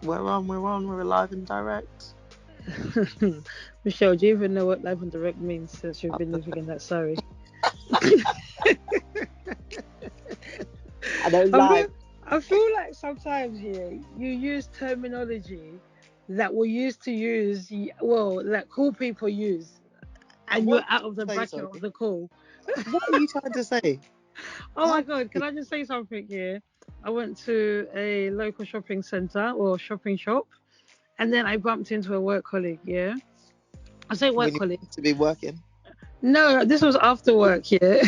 We're live and direct. Michelle, do you even know what live and direct means since you've been living in that Surrey? I don't I feel, live. I feel like sometimes, yeah, you use terminology that we used to use, well, that cool people use, and What you're are out you of the trying to say, bracket of sorry? the cool. What are you trying to say? Oh my How? God, can I just say something here? I went to a local shopping centre or shopping shop, and then I bumped into a work colleague, yeah? I say work When you colleague. to be working? No, this was after work, yeah.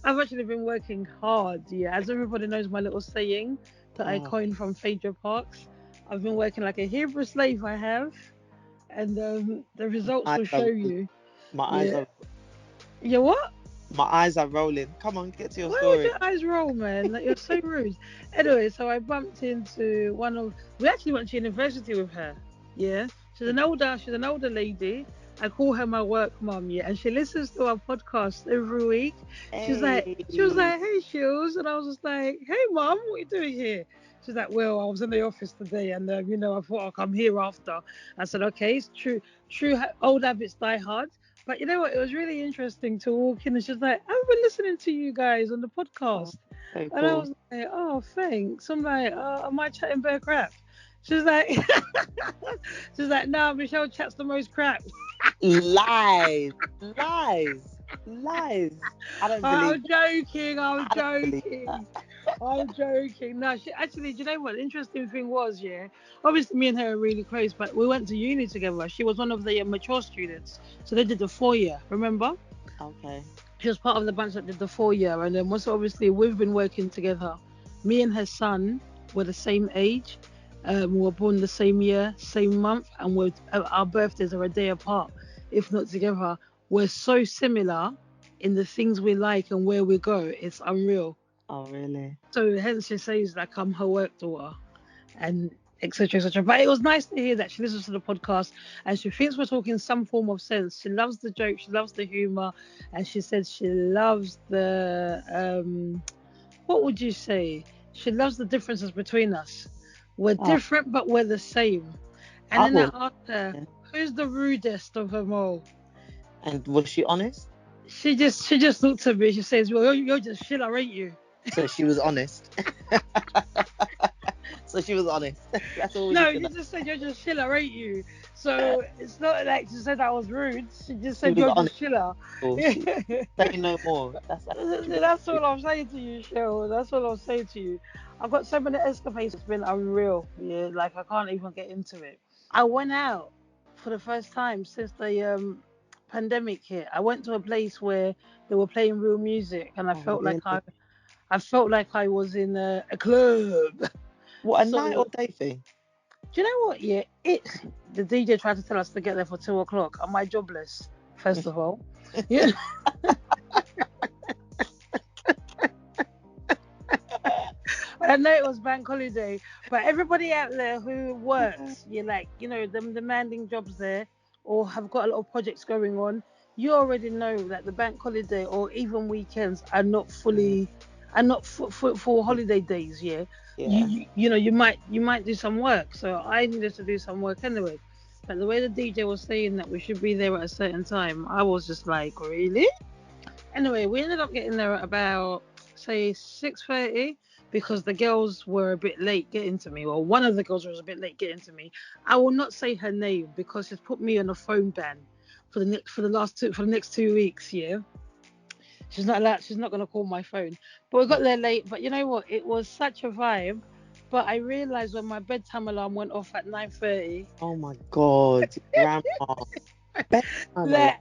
I've actually been working hard, yeah. As everybody knows my little saying that I Oh, coined from Phaedra Parks. I've been working like a Hebrew slave, I have. And the results my eyes will are show rolling. you. My eyes Yeah. are Yeah, what? my eyes are rolling. Come on, get to your Why would story. your eyes roll, man? Like, you're so rude. Anyway, so I bumped into we actually went to university with her. Yeah. She's an older lady. I call her my work mum, yeah, and she listens to our podcast every week. She was like, Hey. hey, Shields, and I was just like, hey, mum, what are you doing here? She's like, well, I was in the office today, and I thought I'll come here after. I said, okay, it's true. Old habits die hard. But you know what? It was really interesting to walk in, and she's like, I've been listening to you guys on the Oh, podcast, so and I cool. was like, oh, thanks. I'm like, am I chatting bare crap? She's like, she's like, no, Michelle chats the most crap. Lies, lies, lies. I don't believe I'm that. joking. I'm I don't believe that. joking. I'm joking. No, she actually, do you know what? The interesting thing was, yeah, obviously me and her are really close, but we went to uni together. She was one of the mature students, so they did the 4 year. Remember? Okay. She was part of the bunch that did the 4 year, and then once obviously we've been working together. Me and her son were the same age. We were born the same year, same month, and our birthdays are a day apart, if not together. We're so similar in the things we like and where we go. It's unreal. Oh, really? So hence she says like I'm her work daughter and etc. etc. But it was nice to hear that she listens to the podcast and she thinks we're talking some form of sense. She loves the joke, she loves the humor, and she said she loves the what would you say? She loves the differences between us. We're Oh, different, but we're the same. And I then I will. asked her, Yeah. who's the rudest of them all? And was she honest? She just looked at me. She says, "Well, you're just shit, ain't you?" So she was honest. So she was honest. That's all we No, need to know. you just said you're just chiller, ain't you? So it's not like she said I was rude. She just She said was you're honest. just chiller. Or she say no more. That's actually That's all I'm saying to you, Cheryl. That's all I'm saying to you. I've got so many escapades. It's been unreal. Yeah, like I can't even get into it. I went out for the first time since the pandemic hit. I went to a place where they were playing real music, and I oh felt like I, really? I felt like I was in a club. What, a night or So day thing? do you know what? Yeah, the DJ tried to tell us to get there for 2 o'clock. Am I jobless? First of all, yeah. I know it was bank holiday, but everybody out there who works, you like, them demanding jobs there, or have got a lot of projects going on. You already know that the bank holiday or even weekends are not for holiday days. Yeah, you, Yeah. you you know you might do some work. So I needed to do some work anyway. But the way the DJ was saying that we should be there at a certain time, I was just like, really? Anyway, we ended up getting there at about say 6:30 because the girls were a bit late getting to me. Well, one of the girls was a bit late getting to me. I will not say her name because she's put me on a phone ban for the next 2 weeks. Yeah, she's not allowed. She's not gonna call my phone. But we got there late. But you know what? It was such a vibe. But I realized when my bedtime alarm went off at 9:30 Oh my God, grandma. Bedtime alarm. that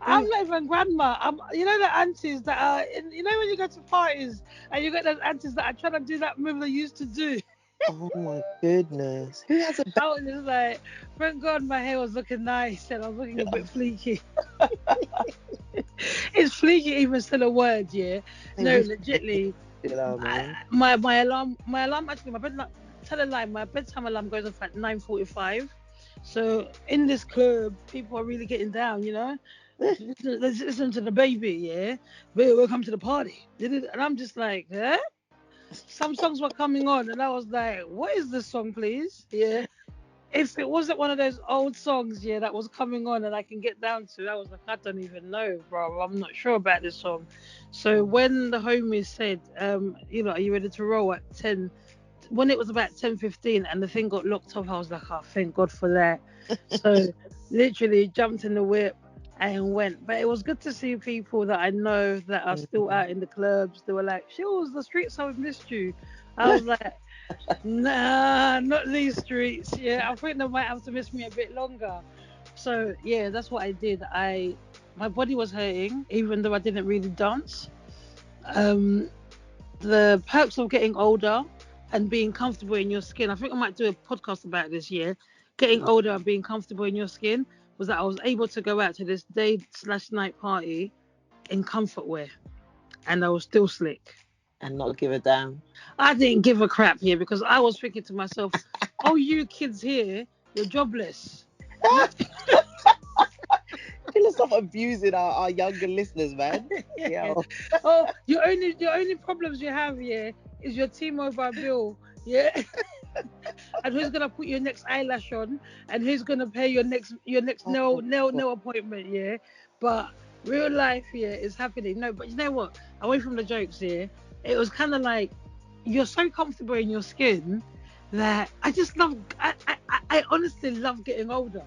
I'm not even grandma. The aunties that are when you go to parties and you get those aunties that are trying to do that move they used to do. Oh my goodness. Who has a bed? I was just like, thank God my hair was looking nice and I was looking a bit fleeky. Is fleeky even still a word? Yeah. No, With legitly. alarm, man. My alarm actually tell a lie, my bedtime alarm goes off at 9:45. So in this club, people are really getting down. Let's listen to the baby, yeah. Welcome to the party. And I'm just like, huh? some songs were coming on, and I was like, "What is this song, please?" Yeah. If it wasn't one of those old songs, yeah, that was coming on and I can get down to, I was like, I don't even know, bro. I'm not sure about this song. So when the homies said, are you ready to roll at 10? When it was about 10:15 and the thing got locked off, I was like, oh, thank God for that. So literally jumped in the whip and went. But it was good to see people that I know that are still out in the clubs. They were like, Shills, the streets have missed you. I was like, nah, not these streets. Yeah, I think they might have to miss me a bit longer. So yeah, that's what I did. My body was hurting, even though I didn't really dance. Um, the perks of getting older and being comfortable in your skin. I think I might do a podcast about this year. Getting older and being comfortable in your skin was that I was able to go out to this day/night party in comfort wear, and I was still slick. And not give a damn. I didn't give a crap here because I was thinking to myself, "Oh, you kids here, you're jobless. You Kill stop abusing our younger listeners, man. yeah. Yeah. Oh, your only problems you have here is your T-Mobile bill, yeah, and who's gonna put your next eyelash on, and who's gonna pay your next Oh, nail appointment, yeah. But real life here is happening. No, but you know what? Away from the jokes here, it was kind of like you're so comfortable in your skin that I just love. I honestly love getting older.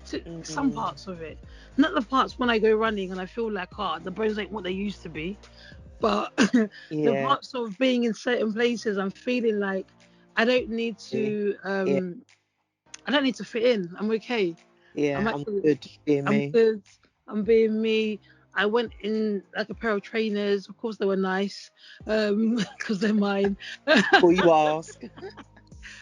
To some parts of it, not the parts when I go running and I feel like, the bones ain't what they used to be, but the yeah. parts of being in certain places and feeling like I don't need to Yeah. I don't need to fit in. I'm okay. I'm Yeah. I'm actually good being I'm me. good. I'm being me. I went in like a pair of trainers. Of course they were nice, because they're mine. Before you ask.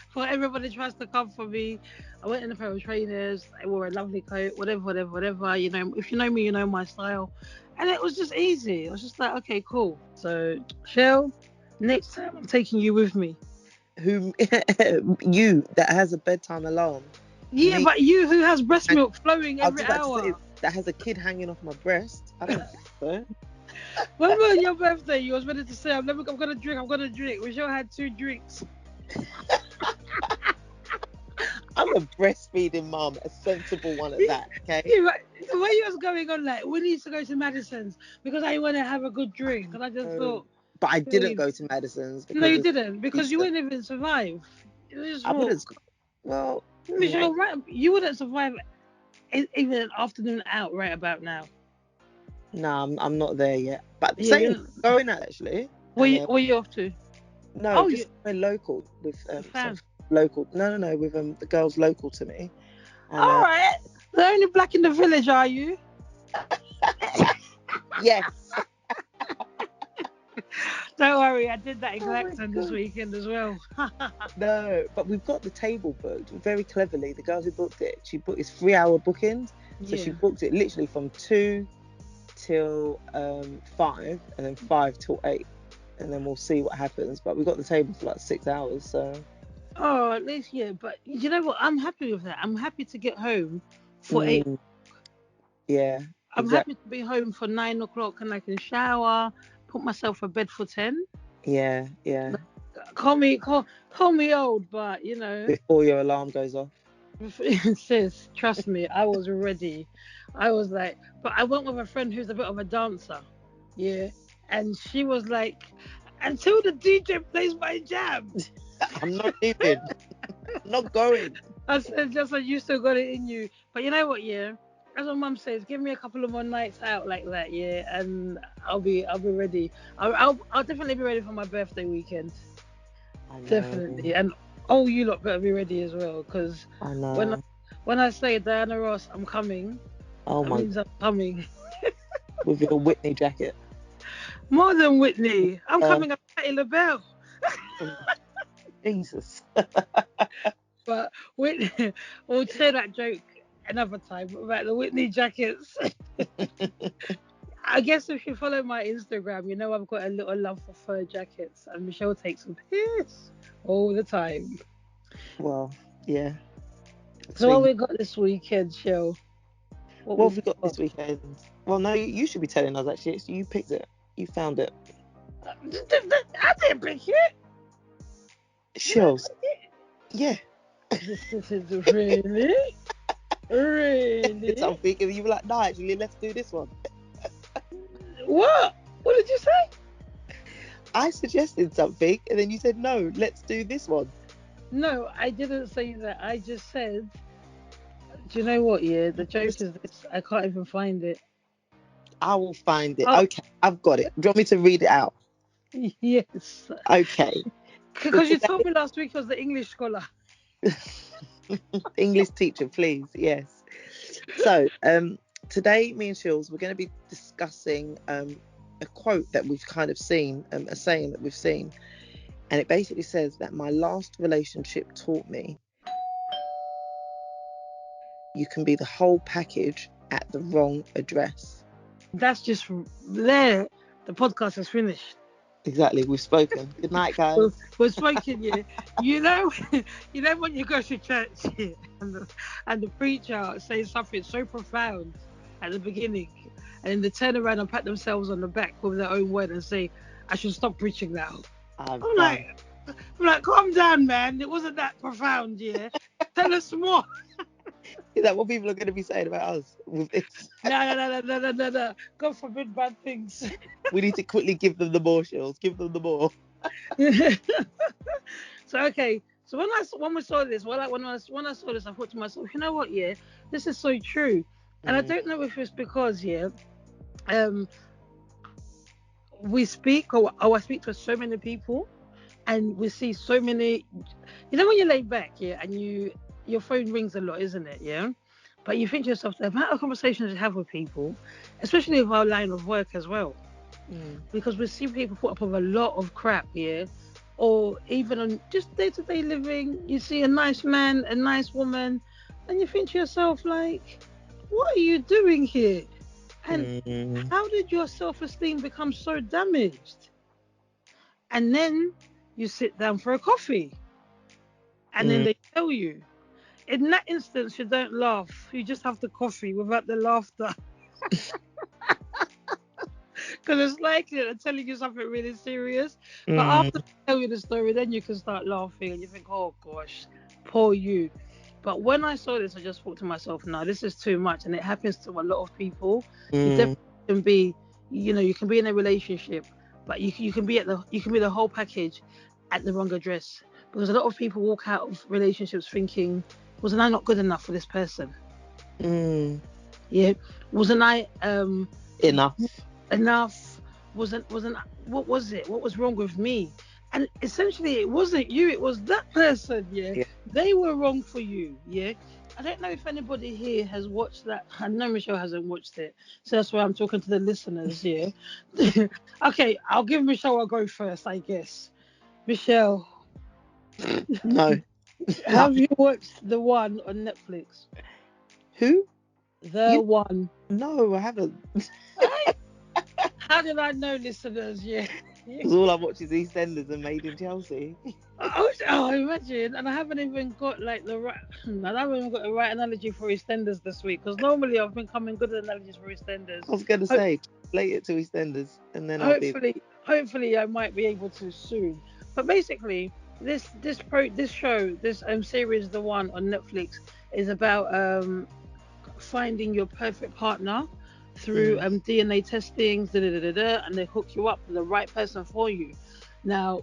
For everybody tries to come for me. I went in a pair of trainers. I wore a lovely coat, whatever. You know, if you know me, you know my style. And it was just easy. It was just like, okay, cool. So, Shell, next time I'm taking you with me. Who you that has a bedtime alarm? Yeah, Me. but you who has breast And milk flowing I was every about to say hour. that has a kid hanging off my breast. I don't think so. When was your birthday? You was ready to say, I'm gonna drink, I'm gonna drink. We sure had 2 drinks. I'm a breastfeeding mum, a sensible one at Yeah, that. Okay. yeah, but the way you was going on, like, we need to go to Madison's because I want to have a good drink. And I just No. thought, But I didn't please. go to Madison's No, because you of didn't, because you Easter. wouldn't even survive. You just I thought, wouldn't. Well, yeah. Michelle, right? You wouldn't survive even an afternoon out right about now. No, I'm not there yet. But Yeah, saying you're, going out actually, where and you, where you off to? no, Oh, you just we're local with the some fam. local. No, with the girls local to me, and All right, the only black in the village, are you? yes. Don't worry, I did that in Oh my Clacton this god. weekend as well. No, but we've got the table booked very cleverly. The girl who booked it, she booked it's 3 hour bookings, so she Yeah. booked it literally from 2 till 5, and then 5 till 8, and then we'll see what happens. But we got the table for like 6 hours, so Oh, at least yeah. But you know what? I'm happy with that. I'm happy to get home for 8. mm, yeah, I'm exactly. happy to be home for 9 o'clock and I can shower, put myself to bed for 10. Yeah, yeah. Call me old, but Before your alarm goes off. sis, trust me, I was ready. I was like, but I went with a friend who's a bit of a dancer, yeah, and she was like, until the DJ plays my jam. I'm not leaving. I'm not going. I said, just like you still got it in you, but you know what, yeah. As my mum says, give me a couple of more nights out like that, yeah, and I'll be ready. I'll definitely be ready for my birthday weekend. I Definitely. know. And you lot better be ready as well, because I when I, know. when I say Diana Ross, I'm coming, Oh that my, means I'm coming. with your Whitney jacket. More than Whitney, I'm Uh, coming at Patti LaBelle. oh, Jesus. But Whitney, we'll share that joke another time about the Whitney jackets. I guess if you follow my Instagram, you know I've got a little love for fur jackets, and Michelle takes a piss all the time. Well, yeah. So what Between we got this weekend, Shell? What what we have we got got? this weekend? Well, no, you should be telling us actually. You picked it. You found it. I didn't pick it. Shells. Yeah. This is really? Really? Something, and you were like, no, actually, let's do this one. What? What did you say? I suggested something, and then you said, no, let's do this one. No, I didn't say that. I just said, do you know what? Yeah, the joke is this. I can't even find it. I will find it. Oh, Okay, I've got it. Do you want me to read it out? yes. Okay. So Because you told me last week I was the English scholar. English teacher, please. Yes. So, today, me and Shills, we're going to be discussing a quote that we've kind of seen, a saying that we've seen. And it basically says that my last relationship taught me you can be the whole package at the wrong address. That's just there. The podcast is finished. Exactly. We've spoken. Good night, guys. We're speaking, yeah. You know, you know when you go to church, yeah, and the preacher says something so profound at the beginning, and then they turn around and pat themselves on the back with their own word and say, "I should stop preaching now." I'm like, calm down, man. It wasn't that profound, yeah. Tell us more. Is that what people are going to be saying about us with this? No. God forbid bad things. We need to quickly give them the more, Shills. Give them the more. So okay, so when we saw this, when I saw this, I thought to myself, you know what, yeah, this is so true, and I don't know if it's because, yeah, we speak or I speak to so many people, and we see so many. You know when you lay back, yeah, and your phone rings a lot, isn't it, yeah? But you think to yourself, the amount of conversations you have with people, especially with our line of work as well, because we see people put up with a lot of crap, yeah, or even on just day-to-day living, you see a nice man, a nice woman, and you think to yourself, like, what are you doing here? And how did your self-esteem become so damaged? And then you sit down for a coffee, and then they tell you. In that instance, you don't laugh. You just have the coffee without the laughter. Because it's like they're telling you something really serious. But after they tell you the story, then you can start laughing and you think, oh gosh, poor you. But when I saw this, I just thought to myself, no, this is too much. And it happens to a lot of people. You definitely can be, you can be in a relationship, but you can be the whole package at the wrong address. Because a lot of people walk out of relationships thinking, wasn't I not good enough for this person? Yeah. Wasn't I Enough? Wasn't what was it? What was wrong with me? And essentially it wasn't you, it was that person, yeah. They were wrong for you, yeah. I don't know if anybody here has watched that. I know Michelle hasn't watched it, so that's why I'm talking to the listeners, yeah. Okay, I'll give Michelle a go first, I guess. Michelle, No. have you watched The One on Netflix? Who? The One. No, I haven't. How did I know, listeners? Yeah. Because all I watch is EastEnders and Made in Chelsea. Oh, imagine. And I haven't even got like I haven't even got the right analogy for EastEnders this week. Because normally I've been coming good at analogies for EastEnders. I was going to say, relate it to EastEnders, and then hopefully I might be able to soon. But basically, this series, The One on Netflix, is about finding your perfect partner through DNA testing, and they hook you up with the right person for you. Now,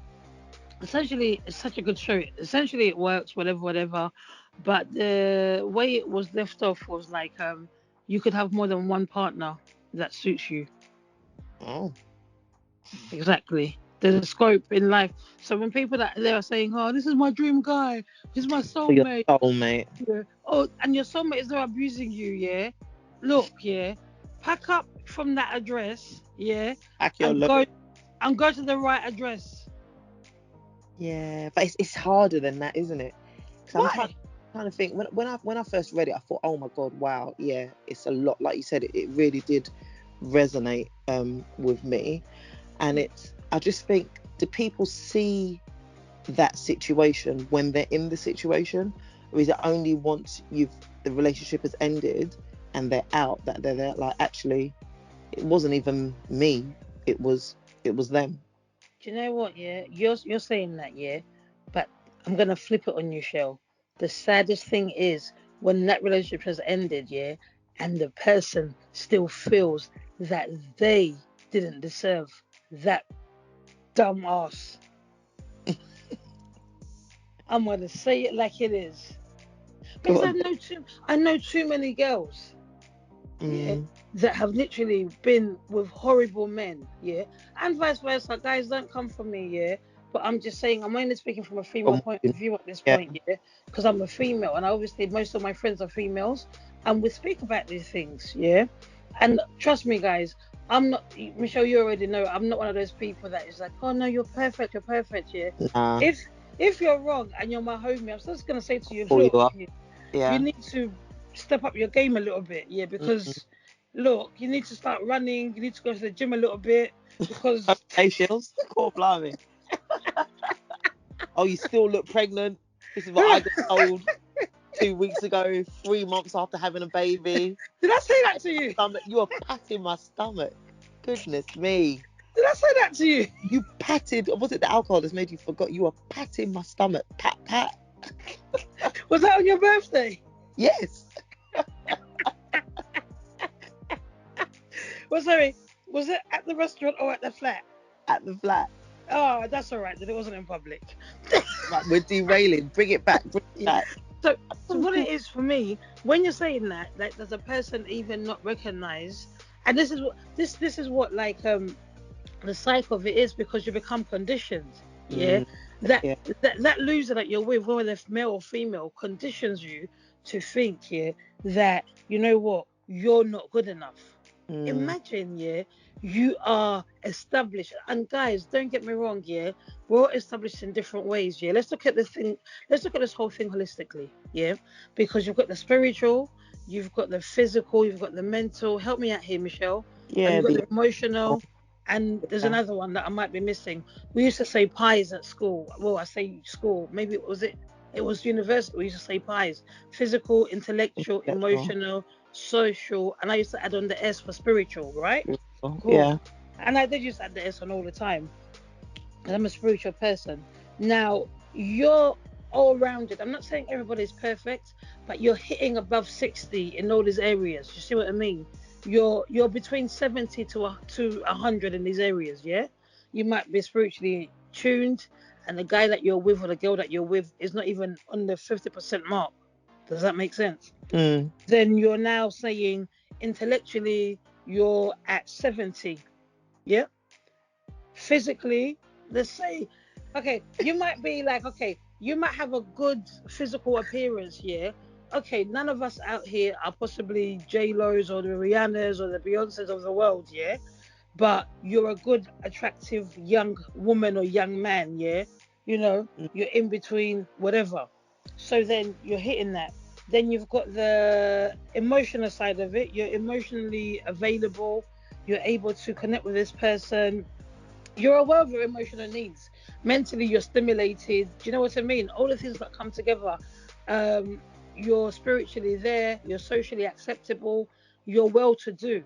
essentially, it's such a good show. Essentially, it works, whatever. But the way it was left off was like you could have more than one partner that suits you. Oh. Exactly. There's a scope in life. So when people that they are saying, "Oh, this is my dream guy, he's my soulmate," yeah. Oh, and your soulmate is not abusing you, yeah. Look, yeah, pack up from that address, yeah, and go to the right address. Yeah, but it's harder than that, isn't it? Why? I'm trying to think. When I first read it, I thought, oh my god, wow, yeah, it's a lot. Like you said, it really did resonate with me, and I just think, do people see that situation when they're in the situation, or is it only once the relationship has ended and they're out that they're there? Like, actually, it wasn't even me, it was them. Do you know what? Yeah, you're saying that, yeah, but I'm gonna flip it on you, Shell. The saddest thing is when that relationship has ended, yeah, and the person still feels that they didn't deserve that dumb ass. I'm gonna say it like it is. Go Because on. I know too many girls, yeah, Mm. that have literally been with horrible men, yeah, and vice versa. Guys, don't come for me, yeah. But I'm just saying, I'm only speaking from a female From point of view at this yeah. point, yeah, because I'm a female, and obviously most of my friends are females, and we speak about these things, yeah. And trust me, guys, I'm not Michelle. You already know I'm not one of those people that is like, oh no, you're perfect, yeah. Nah. If if you're wrong and you're my homie, I'm just gonna say to you, Pull you look, up. you Yeah. need to step up your game a little bit, yeah, Mm. because look, you need to start running, you need to go to the gym a little bit because Okay, Shields. Cool, blimey. Oh, you still look pregnant. This is what I got told 2 weeks ago. 3 months after having a baby. did I say that to you? Stomach. You are patting my stomach. Goodness me. Did I say that to you? You patted. Was it the alcohol that's made you forgot? You were patting my stomach. Pat, pat. Was that on your birthday? Yes. Well, sorry, was it at the restaurant or at the flat? At the flat. Oh, that's all right, then it wasn't in public. Right, we're derailing. Bring it back. Bring it Yeah. back. So what it is for me, when you're saying that, like, does a person even not recognize? And this is what like the cycle of it is, because you become conditioned, yeah, Mm, that yeah. that loser that you're with, whether they're male or female, conditions you to think, yeah, that you know what, you're not good enough. Mm, Imagine, yeah, you are established, and guys, don't get me wrong, yeah, we're all established in different ways, yeah. Let's look at this whole thing holistically, yeah, because you've got the spiritual, you've got the physical, you've got the mental. Help me out here, Michelle. yeah. You've got The the emotional, and there's yeah. another one that I might be missing. We used to say pies at school. Well, I say school. Maybe it was university. We used to say pies. Physical, intellectual, Intellectual. emotional, social, and I used to add on the S for spiritual, right? Cool. Yeah. And I did just add the S on all the time. And I'm a spiritual person. Now, you're all rounded. I'm not saying everybody's perfect, but you're hitting above 60 in all these areas. You see what I mean? You're between 70 to 100 in these areas, yeah? You might be spiritually tuned, and the guy that you're with or the girl that you're with is not even on the 50% mark. Does that make sense? Mm, Then you're now saying intellectually you're at 70, yeah? Physically, let's say, okay, you might be like, okay, you might have a good physical appearance, yeah. Okay, none of us out here are possibly J Lo's or the Rihanna's or the Beyonces of the world, yeah. But you're a good, attractive young woman or young man, yeah. You know, mm, you're in between whatever. So then you're hitting that. Then you've got the emotional side of it. You're emotionally available. You're able to connect with this person, you're aware of your emotional needs. Mentally, you're stimulated. Do you know what I mean? All the things that come together. Um, you're spiritually there. You're socially acceptable. You're well to do.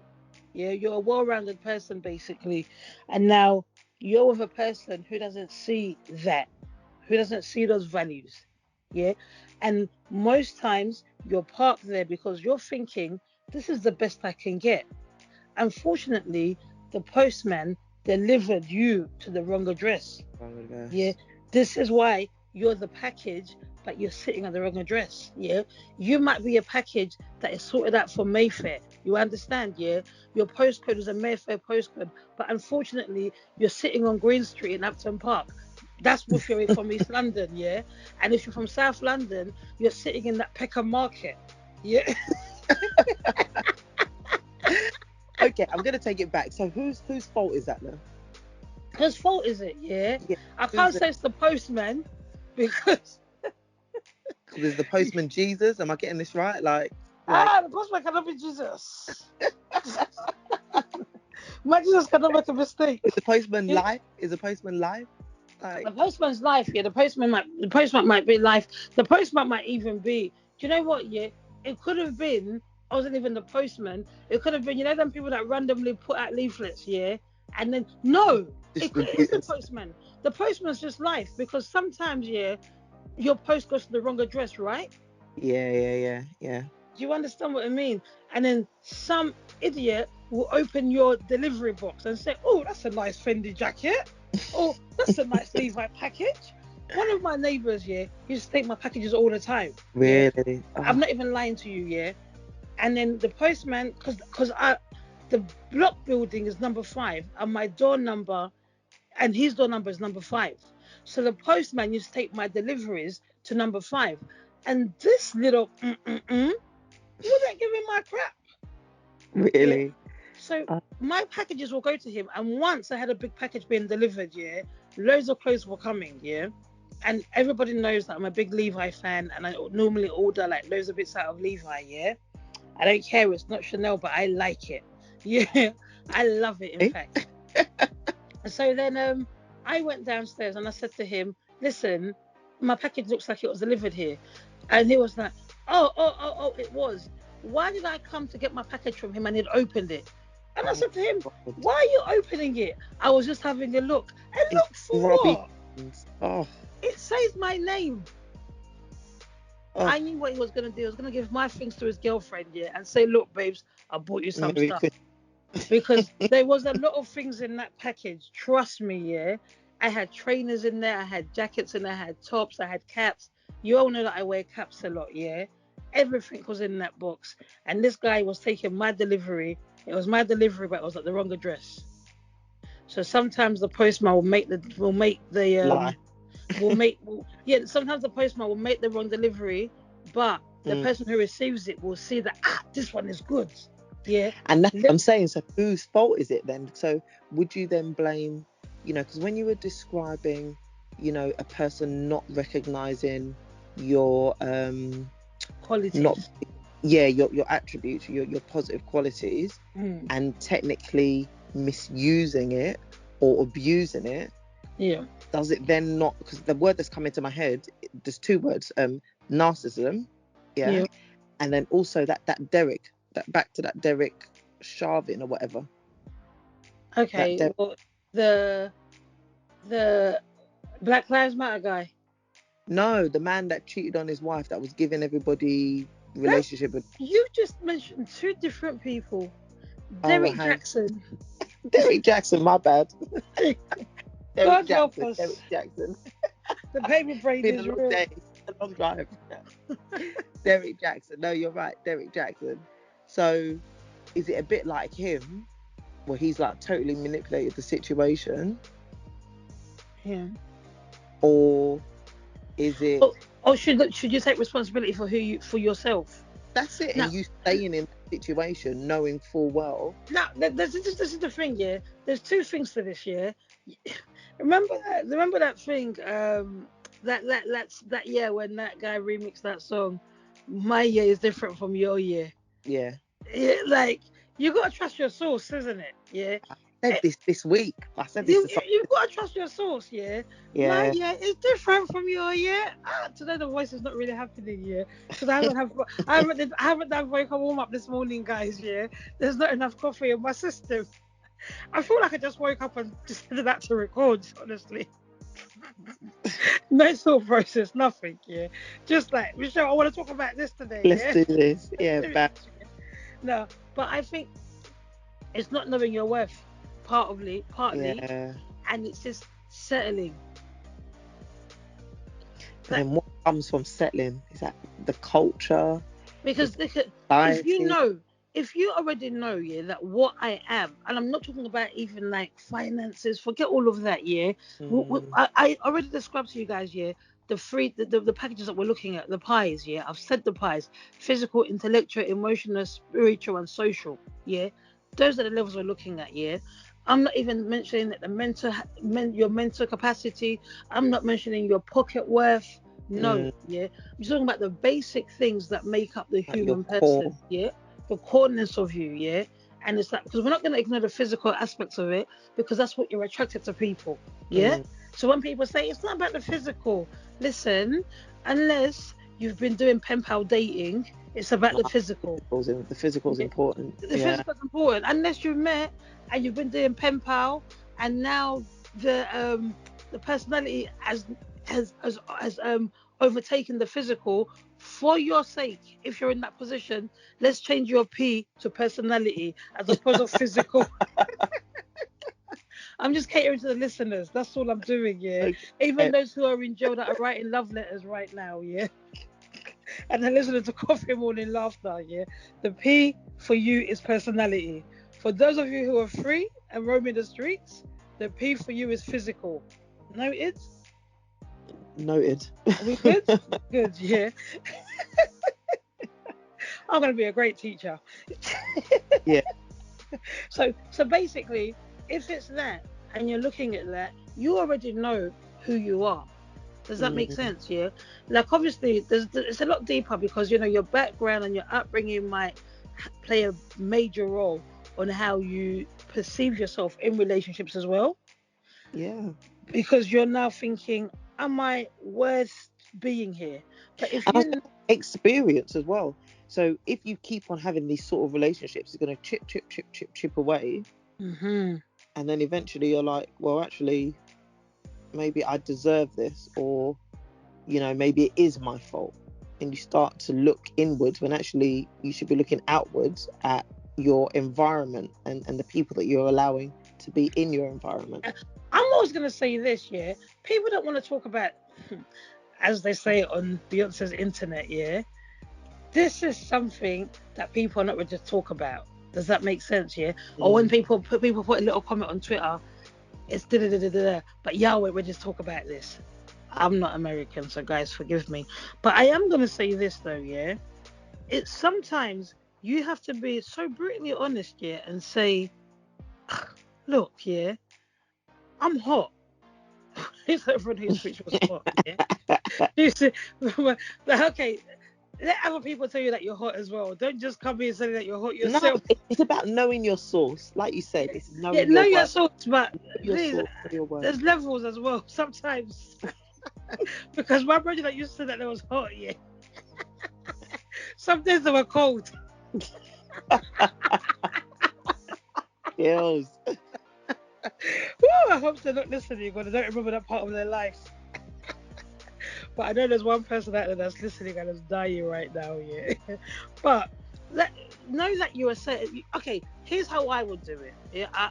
Yeah, you're a well-rounded person basically. And now you're with a person who doesn't see that, who doesn't see those values. Yeah, and most times you're parked there because you're thinking this is the best I can get. Unfortunately, the postman delivered you to the wrong address. Yeah, Bangladesh. this is why you're the package, but you're sitting at the wrong address. Yeah, you might be a package that is sorted out for Mayfair. You understand? Yeah, your postcode is a Mayfair postcode, but unfortunately, you're sitting on Green Street in Upton Park. That's if you're from East London, yeah. And if you're from South London, you're sitting in that Peckham Market. Yeah. Okay, I'm gonna take it back. So whose fault is that now? Whose fault is it? Yeah, Yeah. I Who's can't the? say it's the postman because Is the postman Jesus? Am I getting this right? Like. the postman cannot be Jesus. My Jesus cannot make a mistake. Is the postman Yeah, live? Is the postman live? the Like. postman's life. Yeah, the postman might be life. The postman might even be. Do you know what? Yeah, it could have been. I wasn't even the postman. It could have been. You know, them people that randomly put out leaflets. Yeah, and then no, it is the Distributors. postman. The postman's just life because sometimes, yeah, your post goes to the wrong address, right? Yeah. Do you understand what I mean? And then some idiot will open your delivery box and say, "Oh, that's a nice Fendi jacket. Oh, that's a nice Levi package." One of my neighbors, yeah, used to take my packages all the time. Yeah, Really? I'm Oh, not even lying to you, yeah. And then the postman, the block building is number 5, and my door number and his door number is number 5. So the postman used to take my deliveries to number 5, and this little wouldn't give him my crap. Yeah. really? So Oh, my packages will go to him, and once I had a big package being delivered, yeah, loads of clothes were coming, yeah. And everybody knows that I'm a big Levi fan, and I normally order like loads of bits out of Levi, yeah. I don't care, it's not Chanel, but I like it. Yeah, I love it, in eh? fact. So then I went downstairs and I said to him, "Listen, my package looks like it was delivered here." And he was like, "Oh, it was. Why did I come to get my package from him and he'd opened it?" And I Oh, said to him, God. "Why are you opening it?" "I was just having a look." And It's look for Robbie. what? Oh, It says my name. oh, I knew what he was going to do. He was going to give my things to his girlfriend, yeah, and say, "Look, babes, I bought you some Merry stuff." Christmas. Because there was a lot of things in that package. Trust me, yeah. I had trainers in there, I had jackets in there, I had tops, I had caps. You all know that I wear caps a lot, yeah. Everything was in that box. And this guy was taking my delivery. It was my delivery, but it was at the wrong address. So sometimes the postman Lie. yeah, sometimes the postman will make the wrong delivery, but the Mm. person who receives it will see that this one is good. Yeah. And that's what I'm saying. So whose fault is it then? So would you then blame, because when you were describing, a person not recognizing your not Qualities. yeah, your attributes, your positive qualities, Mm. and technically misusing it or abusing it, Yeah. does it then not, because the word that's come into my head, there's two words, narcissism, yeah, Yeah. and then also that Derek, that back to that Derek Sharvin or whatever, that Okay. Derek, Well, the the Black Lives Matter guy. no, the man that cheated on his wife, that was giving everybody That's relationship with, you just mentioned two different people. oh, Derek hey, Jackson. Derek Jackson, my bad. God help us. Derek Jackson. The paper brain Been a is long real. day, a long drive. Derek Jackson. No, you're right, Derek Jackson. So is it a bit like him, where he's like totally manipulated the situation, Yeah. or is it Oh, should you take responsibility for for yourself? that's it, Now, and you staying in that situation knowing full well? this is the thing. Yeah. There's two things for this year. Remember that thing. That year when that guy remixed that song. My year is different from your year. Yeah, Yeah, like you gotta trust your source, isn't it? Yeah. I said this week. I said this You, to you someone. you've got to trust your source, yeah. My Yeah, year is different from your year. Today the voice is not really happening, yeah, because I haven't done wake up warm up this morning, guys. Yeah, there's not enough coffee in my system. I feel like I just woke up and just did that to record. Honestly, no thought process, nothing. Yeah, just like Michelle, I want to talk about this today. let's Yeah, do this. let's Yeah, do it. back. No, but I think it's not knowing your worth, partly, Yeah, and it's just settling. but Like, then what comes from settling is that the culture, is because if you society. know, if you already know, yeah, that what I am, and I'm not talking about even like finances, forget all of that, yeah. Mm, I already described to you guys, yeah, the packages that we're looking at, the pies, yeah. I've said the pies: physical, intellectual, emotional, spiritual, and social, yeah. Those are the levels we're looking at, yeah. I'm not even mentioning that your mental capacity. I'm not mentioning your pocket worth. No, mm, yeah. I'm talking about the basic things that make up the like your human core. person, yeah? The coreness of you, yeah? And it's like, because we're not going to ignore the physical aspects of it, because that's what you're attracted to people, yeah? Mm, So when people say it's not about the physical, listen, unless you've been doing pen pal dating, it's about the nah, physical. the physical's Yeah? important. The Yeah. physical is important. Unless you've met and you've been doing pen pal, and now the personality has overtaking the physical. For your sake, if you're in that position, let's change your P to personality as opposed to physical. I'm just catering to the listeners. That's all I'm doing, yeah. Even those who are in jail that are writing love letters right now, yeah. And they're listening to Coffee Morning Laughter, yeah. The P for you is personality. For those of you who are free and roaming the streets, the P for you is physical. Noted? Noted. Are we good? Good, yeah. I'm going to be a great teacher. Yeah. So basically, if it's that and you're looking at that, you already know who you are. Does that make sense? Yeah. Like obviously, it's a lot deeper because your background and your upbringing might play a major role on how you perceive yourself in relationships as well. Yeah. Because you're now thinking, am I worth being here? But if experience as well. So if you keep on having these sort of relationships, it's going to chip away. Mm-hmm. And then eventually you're like, well, actually, maybe I deserve this, or, maybe it is my fault. And you start to look inwards when actually you should be looking outwards at your environment and the people that you're allowing to be in your environment. I'm always going to say this, yeah. People don't want to talk about, as they say on Beyonce's internet, yeah. This is something that people are not ready to talk about. Does that make sense, yeah? Or when people put a little comment on Twitter, it's da-da-da-da-da, but yeah, we're ready to talk about this. I'm not American, so guys, forgive me. But I am going to say this, though, yeah? It's sometimes you have to be so brutally honest, yeah, and say, look, yeah, I'm hot. It's everyone whose speech was hot, yeah? Okay, let other people tell you that you're hot as well. Don't just come here and say that you're hot yourself. No, it's about knowing your source. Like you said, it's knowing know your your source, but your please, source, your word. there's levels as well sometimes. Because my brother that used to say that it was hot, yeah. Some days they were cold. Girls. I hope they're not listening because they don't remember that part of their life. But I know there's one person out there that's listening and is dying right now, yeah. But know that you are certain. Okay, here's how I would do it. Yeah,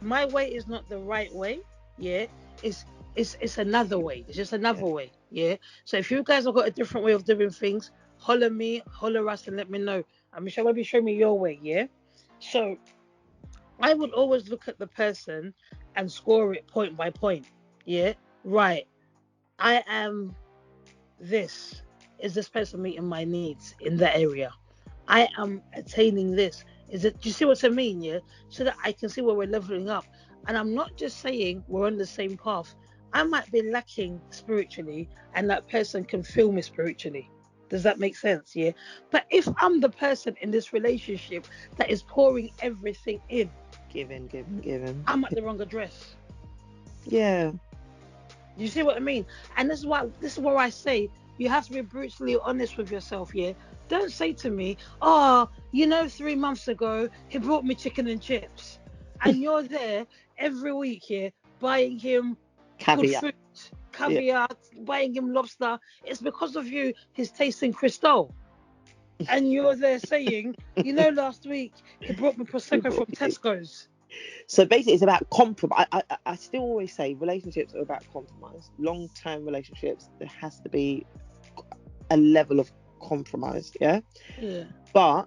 my way is not the right way. Yeah, it's another way. It's just another way. Yeah. So if you guys have got a different way of doing things, holler me, holler us, and let me know. I'm sure maybe show me your way. Yeah. So I would always look at the person and score it point by point. Yeah. Right. I am this. Is this person meeting my needs in that area? I am attaining this. Is it? Do you see what I mean? Yeah. So that I can see where we're leveling up. And I'm not just saying we're on the same path. I might be lacking spiritually, and that person can feel me spiritually. Does that make sense? Yeah. But if I'm the person in this relationship that is pouring everything in, Giving. I'm at the wrong address. Yeah. You see what I mean? And this is where I say you have to be brutally honest with yourself, yeah? Don't say to me, 3 months ago he brought me chicken and chips. And you're there every week, yeah, buying him good food, caviar, buying him lobster. It's because of you he's tasting Cristal. And you're there saying, last week he brought me Prosecco from Tesco's. So basically, it's about compromise. I still always say relationships are about compromise. Long-term relationships, there has to be a level of compromise. Yeah. Yeah. But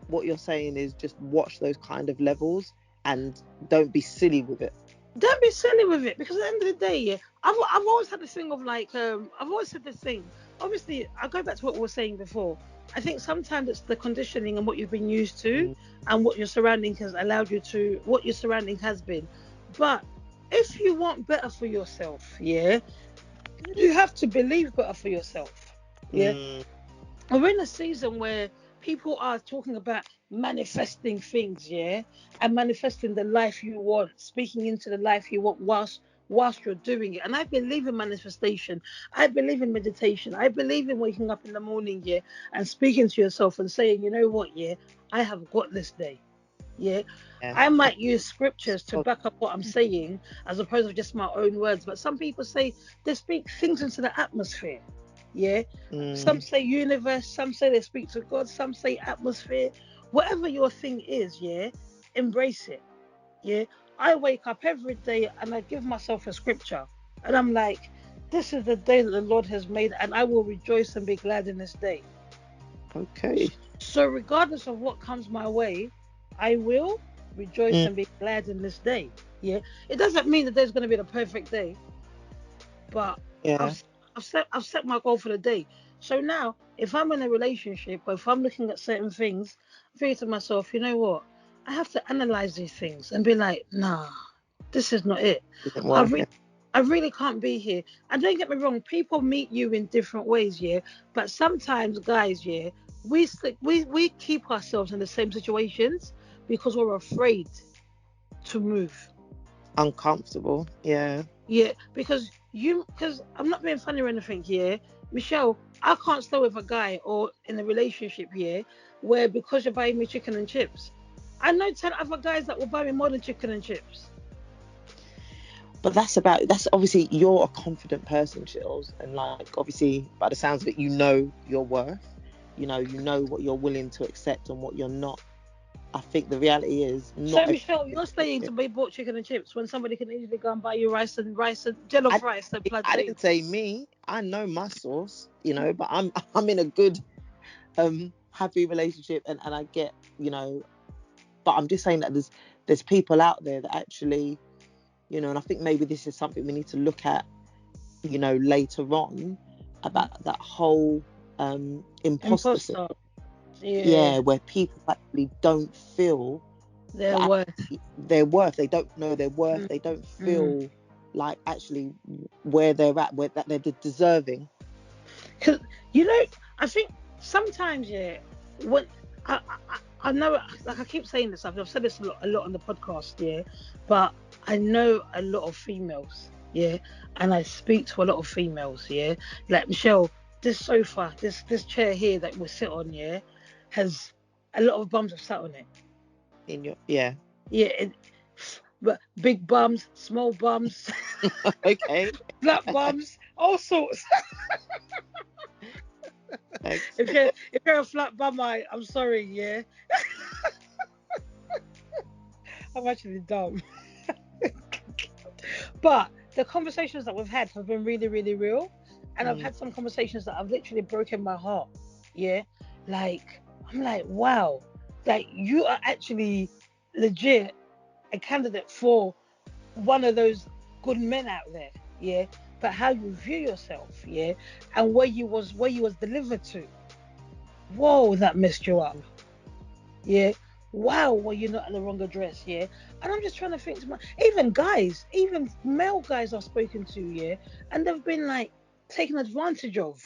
what you're saying is just watch those kind of levels and don't be silly with it. Don't be silly with it, because at the end of the day, yeah, I've always had this thing of like, I've always said this thing. Obviously, I go back to what we were saying before. I think sometimes it's the conditioning and what you've been used to, and what your surrounding has allowed you to, what your surrounding has been. But if you want better for yourself, yeah, you have to believe better for yourself. Yeah. We're in a season where people are talking about manifesting things, yeah, and manifesting the life you want, speaking into the life you want whilst you're doing it. And I believe in manifestation. I believe in meditation. I believe in waking up in the morning, yeah, and speaking to yourself and saying, you know what, yeah, I have got this day. Yeah. I might use scriptures to back up what I'm saying as opposed to just my own words. But some people say they speak things into the atmosphere. Yeah. Some say universe, some say they speak to God, some say atmosphere. Whatever your thing is, yeah, embrace it. Yeah. I wake up every day and I give myself a scripture. And I'm like, this is the day that the Lord has made, and I will rejoice and be glad in this day. Okay. So regardless of what comes my way, I will rejoice Mm, and be glad in this day. Yeah. It doesn't mean that there's going to be the perfect day, but yeah. I've I've set my goal for the day. So now, if I'm in a relationship or if I'm looking at certain things, I'm thinking to myself, you know what? I have to analyze these things and be like, nah, this is not it. Didn't I work. really, I really can't be here. And don't get me wrong, people meet you in different ways, yeah. But sometimes, guys, yeah, we keep ourselves in the same situations because we're afraid to move. Uncomfortable. Yeah. Yeah, because I'm not being funny or anything here, Michelle. I can't stay with a guy or in a relationship here where because you're buying me chicken and chips. I know 10 other guys that will buy me more than chicken and chips. But that's obviously you're a confident person, Chills, and like obviously by the sounds of it, you know your worth. You know what you're willing to accept and what you're not. I think the reality is not So everyone Michelle, is you're the staying same. to be bought chicken and chips when somebody can easily go and buy you rice and I jollof rice and I didn't plantains. say me. I know my source, but I'm in a good happy relationship, and I get, but I'm just saying that there's people out there that actually, and I think maybe this is something we need to look at, later on, about that whole imposter syndrome. Imposter. Yeah, Yeah, where people actually don't feel they're that worth. their worth. They don't know their worth. Mm, They don't mm. feel like actually where they're at, where that they're deserving. Cause I think sometimes, yeah, when I know, like I keep saying this, I've said this a lot on the podcast, yeah, but I know a lot of females, yeah, and I speak to a lot of females, yeah, like Michelle, this sofa, this chair here that we sit on, yeah, has a lot of bums have sat on it, In your yeah. yeah, but big bums, small bums, Okay. flat bums, all sorts. Thanks. If you're a flat bum, I'm sorry, yeah. I'm actually dumb. But the conversations that we've had have been really, really real. And I've Mm, had some conversations that have literally broken my heart. Yeah. Like, I'm like, wow, like you are actually legit a candidate for one of those good men out there. Yeah. But how you view yourself, yeah, and where you was delivered to. Whoa, that messed you up. Yeah. Wow, well, you're not in the wrong address, yeah. And I'm just trying to think to even guys, even male guys I've spoken to, yeah, and they've been like taken advantage of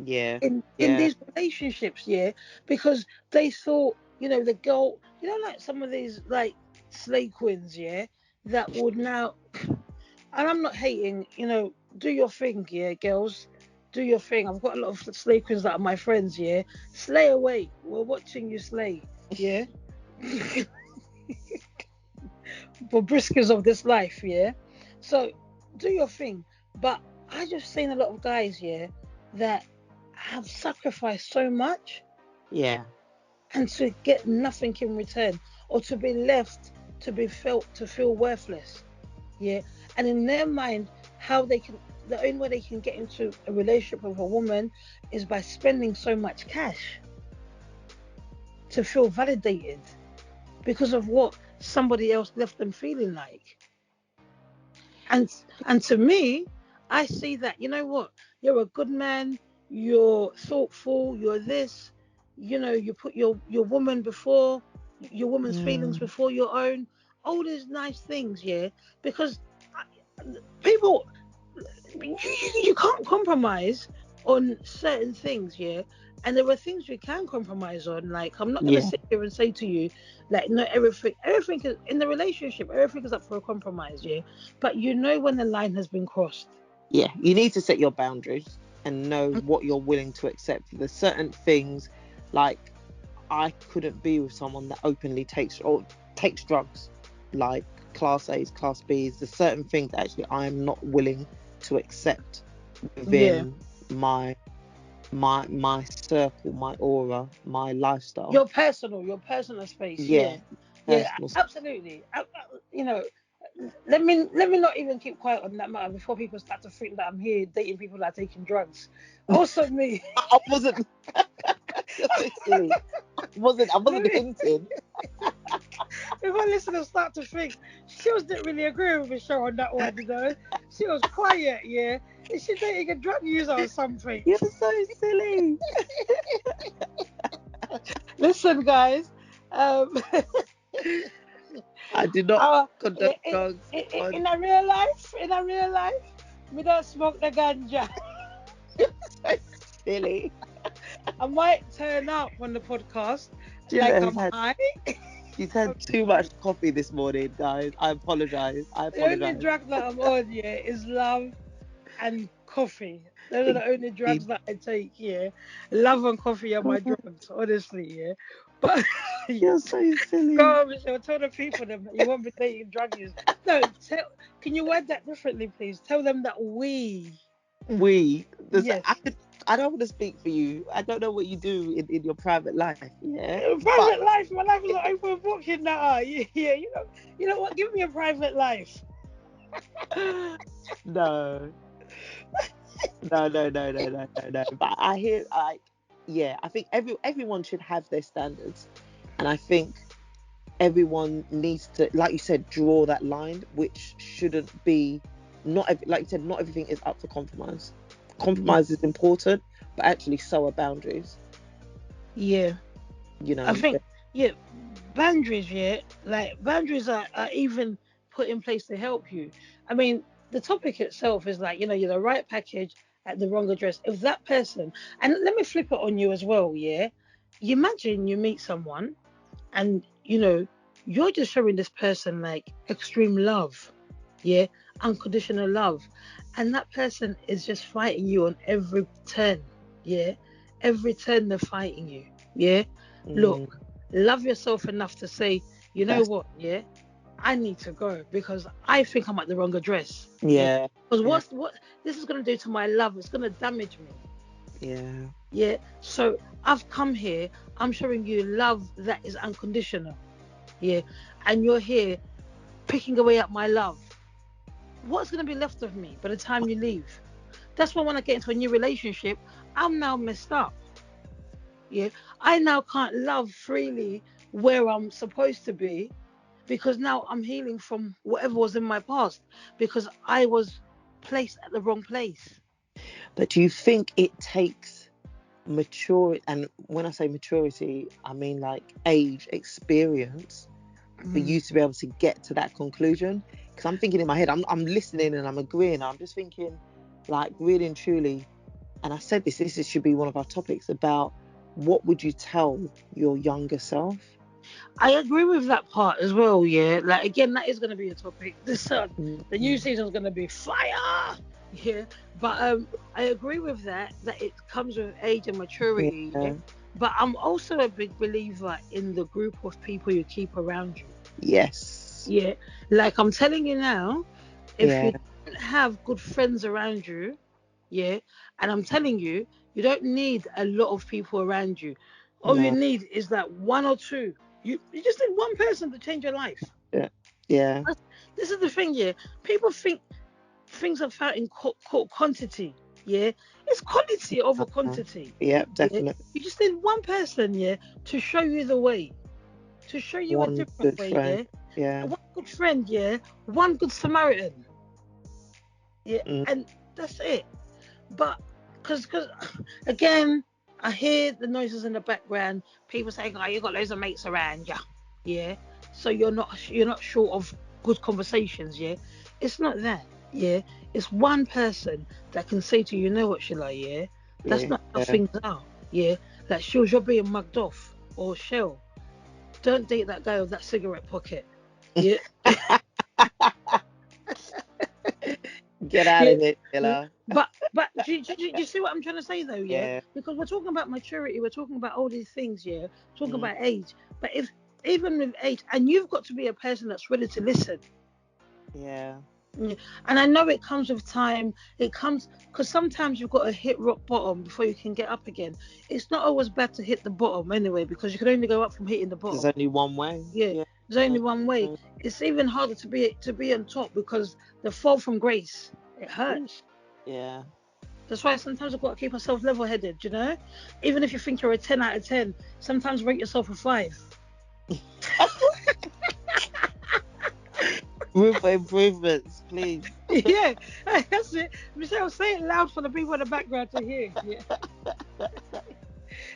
yeah. in Yeah. these relationships, yeah, because they thought, the girl, like some of these like slay queens, yeah, that would now, and I'm not hating, do your thing, yeah, girls. Do your thing. I've got a lot of slay queens that are my friends, yeah. Slay away. We're watching you slay, yeah. For briskers of this life, yeah. So do your thing. But I just seen a lot of guys, yeah, that have sacrificed so much Yeah. and to get nothing in return, or to be left to feel worthless. Yeah. And in their mind, the only way they can get into a relationship with a woman is by spending so much cash to feel validated because of what somebody else left them feeling like. And and to me, I see that, you know what, you're a good man, you're thoughtful, you're this, you put your woman before your woman's feelings Mm, before your own, all these nice things, yeah. Because people, you can't compromise on certain things, yeah. And there are things you can compromise on. Like, I'm not gonna yeah. sit here and say to you, like, not everything is in the relationship, everything is up for a compromise, yeah. But when the line has been crossed. Yeah. You need to set your boundaries and know what you're willing to accept. There's certain things, like I couldn't be with someone that openly takes drugs, like class A's, class B's. There's certain things that actually I'm not willing to accept Yeah. within my my circle, my aura, my lifestyle. Your personal space. Yeah, Yeah, yeah, personal. absolutely. You know, let me not even keep quiet on that matter before people start to think that I'm here dating people that are taking drugs. Also me. I wasn't. You're so silly. I wasn't let me hinting. Before listeners start to think she was didn't really agree with Michelle on that one, you know. She was quiet, yeah. Is she dating a drug user or something? You're so silly. Listen, guys. Um, I did not uh, condone drugs on. in a real life, me don't smoke the ganja. You're so silly. I might turn up on the podcast like Gilla has I'm had. high. She's had too much coffee this morning, guys. I apologize. I The only apologize. drug that I'm on, yeah, is love and coffee. Those are the only drugs that I take, yeah. Love and coffee are my drugs, honestly, yeah. But You're so silly. go on, Michelle, tell the people that you won't be dating drug use. No, can you word that differently, please? Tell them that yes. I don't want to speak for you. I don't know what you do in your private life, yeah. But Private life, my life is an open book in that. Yeah, yeah, you know what? Give me a private life. no, no. But I hear like, yeah. I think everyone should have their standards, and I think everyone needs to, like you said, draw that line, which shouldn't be. Like you said, not everything is up for compromise. Yeah, Compromise is important, but actually, so are boundaries. yeah. You I know. think, yeah, boundaries, yeah, like boundaries are even put in place to help you. I mean, the topic itself is like, you're the right package at the wrong address. If that person, and let me flip it on you as well, yeah. You imagine you meet someone and, you're just showing this person like extreme love, yeah, unconditional love. And that person is just fighting you on every turn, yeah. Every turn they're fighting you, yeah. Mm, Look, love yourself enough to say, you know that's what, yeah, I need to go because I think I'm at the wrong address. Yeah. yeah, Because yeah, what this is gonna do to my love, it's gonna damage me. yeah. Yeah. So I've come here, I'm showing you love that is unconditional. Yeah. And you're here picking away at my love. What's gonna be left of me by the time you leave? That's why when I get into a new relationship, I'm now messed up. Yeah. I now can't love freely where I'm supposed to be because now I'm healing from whatever was in my past because I was placed at the wrong place. But do you think it takes maturity? And when I say maturity, I mean like age, experience, for Mm. you to be able to get to that conclusion. Because I'm thinking in my head, I'm listening and I'm agreeing. I'm just thinking, like, really and truly. And I said this should be one of our topics about what would you tell your younger self? I agree with that part as well. Yeah, like again, that is going to be a topic. The new Mm, season is going to be fire. Yeah, but I agree with that. That it comes with age and maturity. Yeah, yeah. but I'm also a big believer in the group of people you keep around you. Yes. Yeah, like I'm telling you now, if Yeah. you don't have good friends around you, yeah, and I'm telling you, you don't need a lot of people around you. All you No. need is that one or two. You just need one person to change your life. Yeah. Yeah. This is the thing, yeah. People think things are found in quantity, yeah. It's quality over Uh-huh. quantity, Yeah. yeah. Definitely. You just need one person, yeah, to show you the way, to show you a One different good way, friend. yeah. Yeah. One good friend, yeah. One good Samaritan, yeah. Mm, And that's it. But because again, I hear the noises in the background. People saying, "Oh, you got loads of mates around, yeah, yeah." So you're not short of good conversations, yeah. It's not that, yeah. It's one person that can say to you, "You know what, Sheila, yeah, that's yeah. not how things are, yeah." Like, Shills, you're being mugged off, or Shell, don't date that guy with that cigarette pocket, yeah, Get out yeah. of here, Killer. But do you see what I'm trying to say though? Yeah, Yeah. because we're talking about maturity, we're talking about all these things. Yeah, we're talking Mm, about age. But if even with age, and you've got to be a person that's ready to listen. yeah. Yeah. And I know it comes with time. It comes because sometimes you've got to hit rock bottom before you can get up again. It's not always bad to hit the bottom anyway, because you can only go up from hitting the There's bottom. only one way. Yeah, Yeah. there's only one way. It's even harder to be on top because the fall from grace, it hurts. Yeah. That's why sometimes I've got to keep myself level headed, you know? Even if you think you're a 10 out of 10, sometimes rate yourself a 5. Room for improvements, please. Yeah, that's it. Michelle, say it loud for the people in the background to hear. Yeah.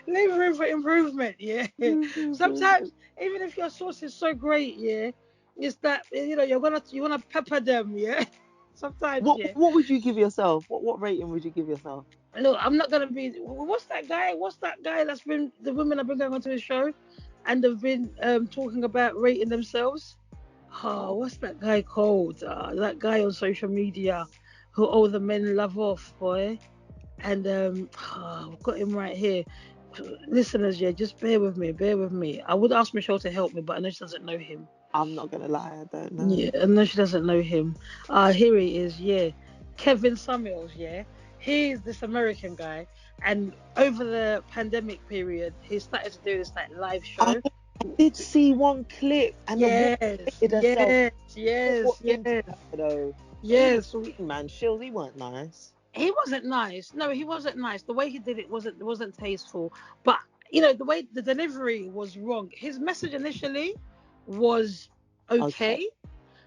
Leave room for improvement, yeah. Sometimes, even if your sauce is so great, yeah, it's that you wanna pepper them, yeah. Sometimes, What yeah. what would you give yourself? What rating would you give yourself? Look, I'm not gonna be. What's that guy? What's that guy that's been the women have been going onto his show, and they've been talking about rating themselves. Oh, what's that guy called? That guy on social media who all the men love off, boy. And I've got him right here. Listeners, yeah, just bear with me, bear with me. I would ask Michelle to help me, but I know she doesn't know him. I'm not gonna lie, I don't know. Yeah, I know she doesn't know him. Here he is, yeah. Kevin Samuels, yeah. He's this American guy, and over the pandemic period, he started to do this like live I show. did see one clip and the woman Yes, hated herself. yes, What yes, into yes, her though? Even yes. man, Shills, he weren't nice. He wasn't nice. No, he wasn't nice. The way he did it wasn't tasteful. But the way the delivery was wrong. His message initially was Okay. okay,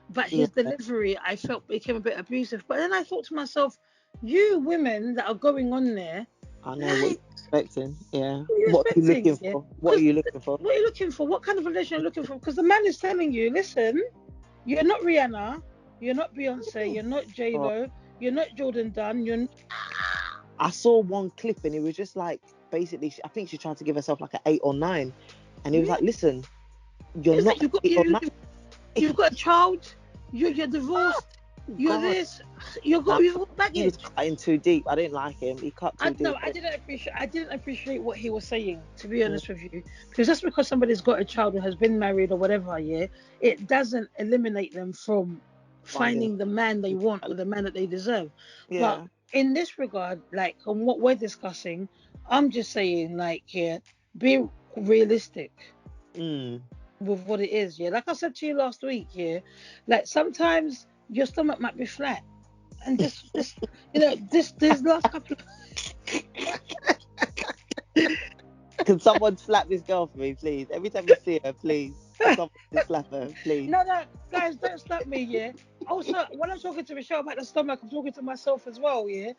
but Yeah, his delivery I felt became a bit abusive. But then I thought to myself, you women that are going on there, I know what like, you're expecting. Yeah. what are you What are you expecting? looking Yeah, for? What are because you looking for? what are you looking for? What kind of relation are you looking for? Because the man is telling you, listen, you're not Rihanna, you're not Beyonce, you're not J Oh, Lo, you're not Jordan Dunn, you're I saw one clip and it was just like basically, I think she tried to give herself like an 8 or 9, and he was yeah. like, "Listen, you're It's not like an 8 or 9." you've got a child, you're divorced, you're God, this, nah, you've got he was baggage. cutting too deep. I didn't like him. He cut too No, deep. I didn't appreciate what he was saying, to be Mm, honest with you, because just because somebody's got a child or has been married or whatever, yeah, it doesn't eliminate them from finding. finding the man they want or the man that they deserve. But Yeah. in this regard, like on what we're discussing, I'm just saying, like, yeah, be realistic Mm. with what it is. Yeah, like I said to you last week. Yeah, like sometimes your stomach might be flat, and this last couple of Can someone slap this girl for me, please? Every time you see her, please. Can someone just slap her, please? no, guys, don't stop me. Yeah. Also, when I'm talking to Michelle about the stomach, I'm talking to myself as well. Yeah.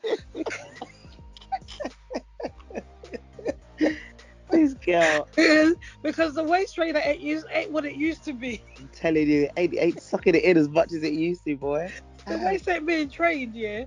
This girl, Because the waist trainer ain't what it used to be. I'm telling you, ain't sucking it in as much as it used to, boy. The waist ain't being trained. Yeah.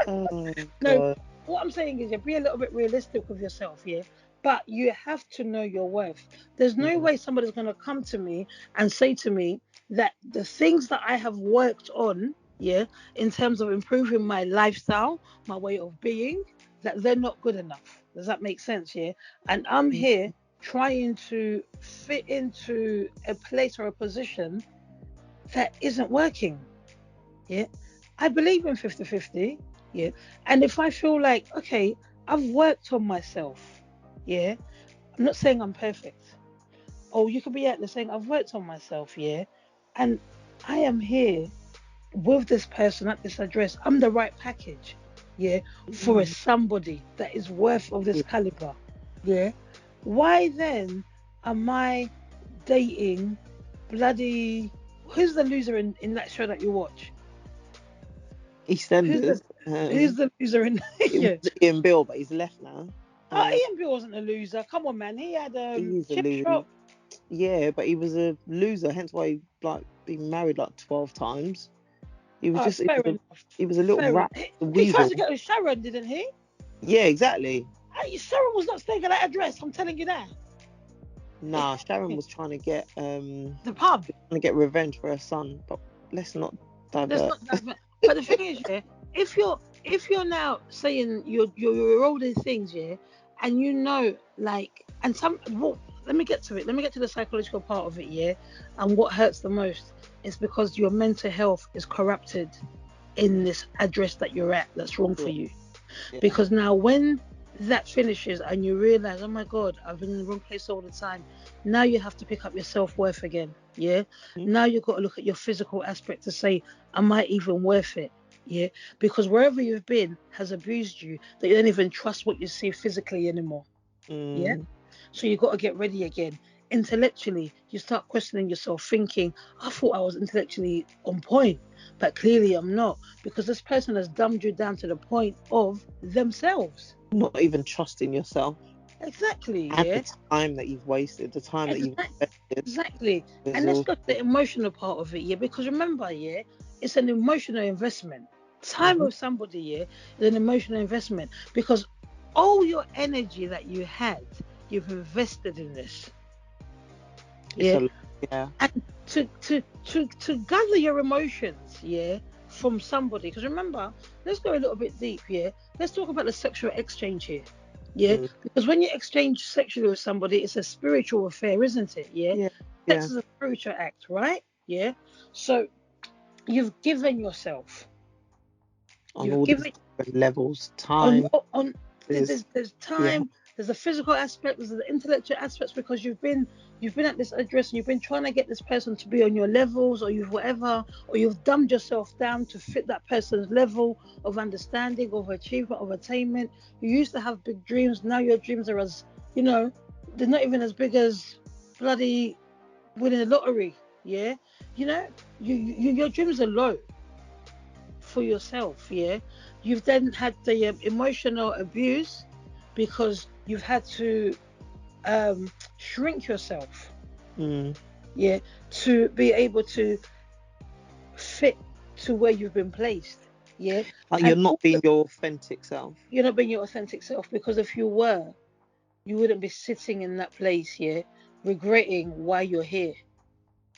Oh No, God. what I'm saying is, be a little bit realistic with yourself, yeah. But you have to know your worth. There's no Mm, way somebody's going to come to me and say to me that the things that I have worked on, yeah, in terms of improving my lifestyle, my way of being, that they're not good enough. Does that make sense? Yeah. And I'm mm, here trying to fit into a place or a position that isn't working. Yeah. I believe in 50-50. Yeah. And if I feel like, okay, I've worked on myself. Yeah. I'm not saying I'm perfect. Or you could be out there saying, I've worked on myself. Yeah. And I am here with this person at this address. I'm the right package. Yeah. For a mm. somebody that is worth of this caliber. Yeah. Why then am I dating bloody, who's the loser in that show that you watch? Who's the EastEnders. who's the loser in It yeah? was Ian Bill, but he's left now. Oh, Uh, Ian Bill wasn't a loser. Come on, man. He had he's a chip loser. shop. Yeah, but he was a loser, hence why he like been married like 12 times. He was Oh, just he fair was a enough. he was a little Fair enough. rat, a He tried to weasel. get with Sharon, didn't he? Yeah, exactly. Sharon was not staying at that address. I'm telling you that. Nah, Sharon was The pub. trying to get revenge for her son, but let's not There's divert. not that. But the thing is, yeah, if you're now saying you're all these things, yeah, and like, and some, well, let me get to it. Let me get to the psychological part of it, yeah, and what hurts the most. it's because your mental health is corrupted in this address that you're at that's wrong for you. Yeah. Because now when that finishes and you realize, oh my God, I've been in the wrong place all the time, now you have to pick up your self-worth again. Yeah. Mm-hmm. Now you've got to look at your physical aspect to say, am I even worth it? Yeah. Because wherever you've been has abused you, that you don't even trust what you see physically anymore. Yeah. So you've got to get ready again. Intellectually, you start questioning yourself, thinking, I thought I was intellectually on point, but clearly I'm not, because this person has dumbed you down to the point of themselves. Not even trusting yourself. Exactly, And yeah. the time that you've wasted, the time that you've invested. Exactly. Is And let's all. go to the emotional part of it, yeah, because remember, yeah, it's an emotional investment. Time with somebody, yeah, is an emotional investment, because all your energy that you had, you've invested in this. It's Yeah. yeah. And to gather your emotions, yeah, from somebody, because remember, let's go a little bit deep, yeah. Let's talk about the sexual exchange here, yeah, because when you exchange sexually with somebody, it's a spiritual affair, isn't it? Yeah. Yeah. Sex Yeah. is a spiritual act, right? Yeah. So you've given yourself, On you've all these given different levels, on time on is there's yeah. time, there's the physical aspect, there's the intellectual aspects, because you've been at this address and you've been trying to get this person to be on your levels, or you've whatever, or you've dumbed yourself down to fit that person's level of understanding, of achievement, of attainment. You used to have big dreams, now your dreams are as, they're not even as big as bloody winning the lottery. Yeah. Your dreams are low for yourself. Yeah. You've then had the emotional abuse, because you've had to shrink yourself, yeah, to be able to fit to where you've been placed. Yeah. Like you're And not also, being your authentic self. you're not being your authentic self, because if you were, you wouldn't be sitting in that place, yeah, regretting why you're here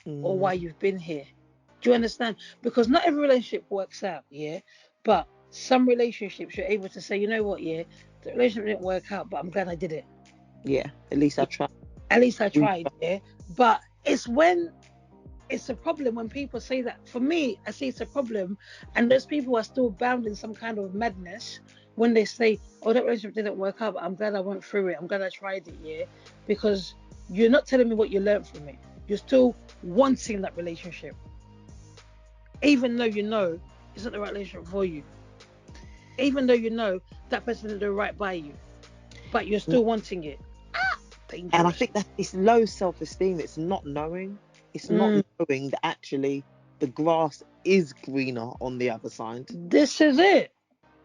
or why you've been here. Do you understand? Because not every relationship works out, yeah. But some relationships you're able to say, you know what, yeah, the relationship didn't work out, but I'm glad I did it. Yeah. At least I Yeah, tried. at least I We tried, yeah. But it's a problem when people say that. For me, I see it's a problem, and those people are still bound in some kind of madness when they say, "Oh, that relationship didn't work out, but I'm glad I went through it. I'm glad I tried it." Yeah, because you're not telling me what you learned from it. You're still wanting that relationship, even though you know it's not the right relationship for you. Even though you know that person didn't do right by you, but you're still wanting it. And I Dangerous. think that it's low self-esteem. It's not knowing. It's not Mm, knowing that actually the grass is greener on the other side. this is it.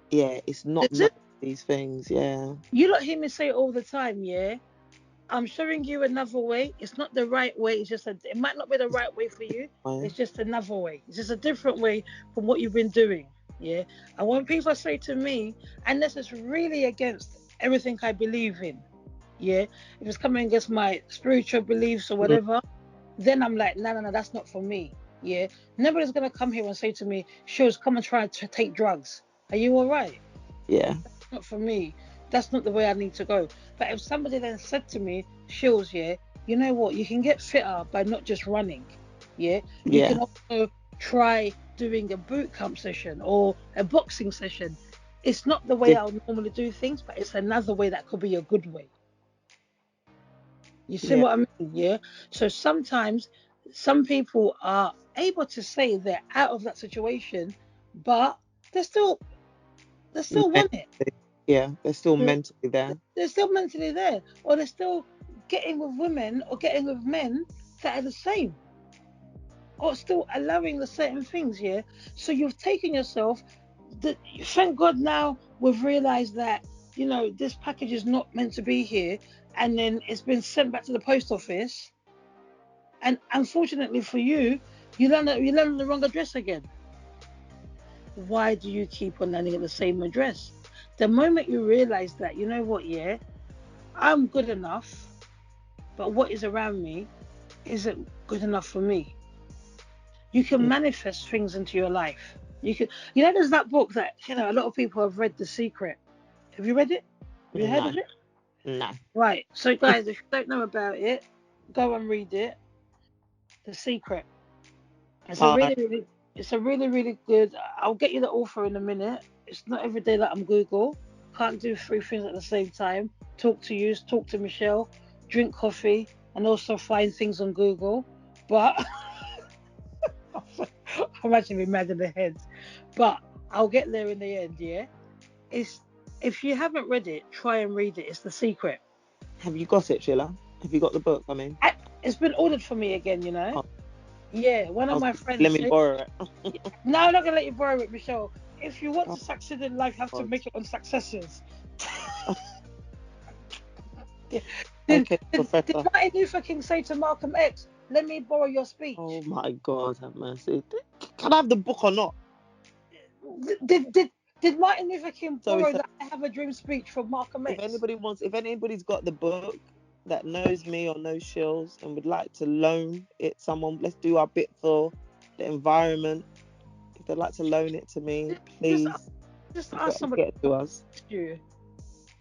Yeah, it's not This is knowing it. these things. Yeah. You lot hear me say it all the time, yeah. I'm showing you another way. It's not the right way. It might not be the right way for you. Right. It's just another way. It's just a different way from what you've been doing. Yeah. And when people say to me, unless it's really against everything I believe in, yeah, if it's coming against my spiritual beliefs or Mm, whatever, then I'm like, no, no, no, that's not for me. Yeah. Nobody's gonna come here and say to me, Shows, come and try to take drugs. Are you all right? yeah. Not for me. That's not the way I need to go. But if somebody then said to me, Shills, yeah, you know what? You can get fitter by not just running. Yeah. You Yeah. can also try doing a boot camp session or a boxing session. It's not the way Did, I'll normally do things, but it's another way that could be a good way. You see yeah. what I mean? Yeah. So sometimes some people are able to say they're out of that situation, but they still they still want it. Mentally, yeah. They're still mentally there. They're still mentally there, or they're still getting with women or getting with men that are the same, or still allowing the certain things. Yeah. So you've taken yourself. Thank God now we've realised that this package is not meant to be here, and then it's been sent back to the post office. And unfortunately for you, you land on the wrong address again. Why do you keep on landing at the same address? The moment you realise that, you know what, yeah, I'm good enough, but what is around me isn't good enough for me. You can Mm, manifest things into your life. There's that book that a lot of people have read, The Secret. Have you read it? Have you heard no. of it? No. Right. So, guys, if you don't know about it, go and read it. The Secret. It's a All really, right. really, it's a really, really good. I'll get you the author in a minute. It's not every day that I'm Google. Can't do three things at the same time. Talk to you, talk to Michelle, drink coffee, and also find things on Google. But I'm actually mad in the head. But I'll get there in the end. Yeah. It's if you haven't read it, try and read it. It's The Secret. Have you got it, Sheila? Have you got the book? I mean, I, it's been ordered for me again. You know. oh, Yeah. One I of was my let friends. me borrow it. No, I'm not gonna let you borrow it, Michelle. If you want Oh to succeed in life, you have to God. make it on successes. Oh, Yeah. Did, okay, did Professor. Martin Luther King say to Malcolm X, "Let me borrow your Oh speech"? my God, have mercy. Can I have the book or not? Did Martin Luther King Sorry, borrow sir. the "I Have a Dream" speech from Malcolm X? If anybody's got the book that knows me or knows Shills and would like to loan it someone, let's do our bit for the environment. If they'd like to loan it to me, Just please just ask somebody get it to us. to ask you.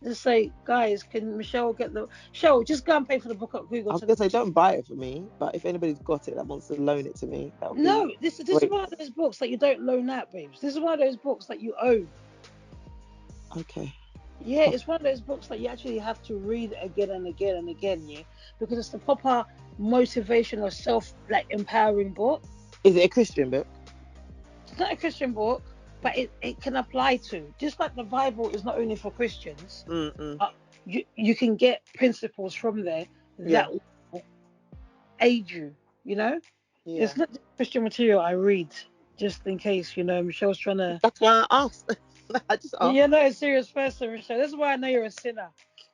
Just say, guys, can Michelle get the show? Just go and pay for the book at Google. I was gonna say don't buy it for me, but if anybody's got it that wants to loan it to me, that would be No, this is great. one of those books that you don't loan out, babes. This is one of those books that you own. Okay. Yeah, it's one of those books that you actually have to read again and again and again, yeah, because it's the proper motivational, self like empowering book. Is it a Christian book? It's not a Christian book, but it can apply to just like the Bible is not only for Christians, Mm-mm. but you can get principles from there Yeah. that will aid you. You know, Yeah. it's not just Christian material I read just in case. Michelle's trying to. That's why I asked. I just asked. You're not a serious person, Michelle. This is why I know you're a sinner.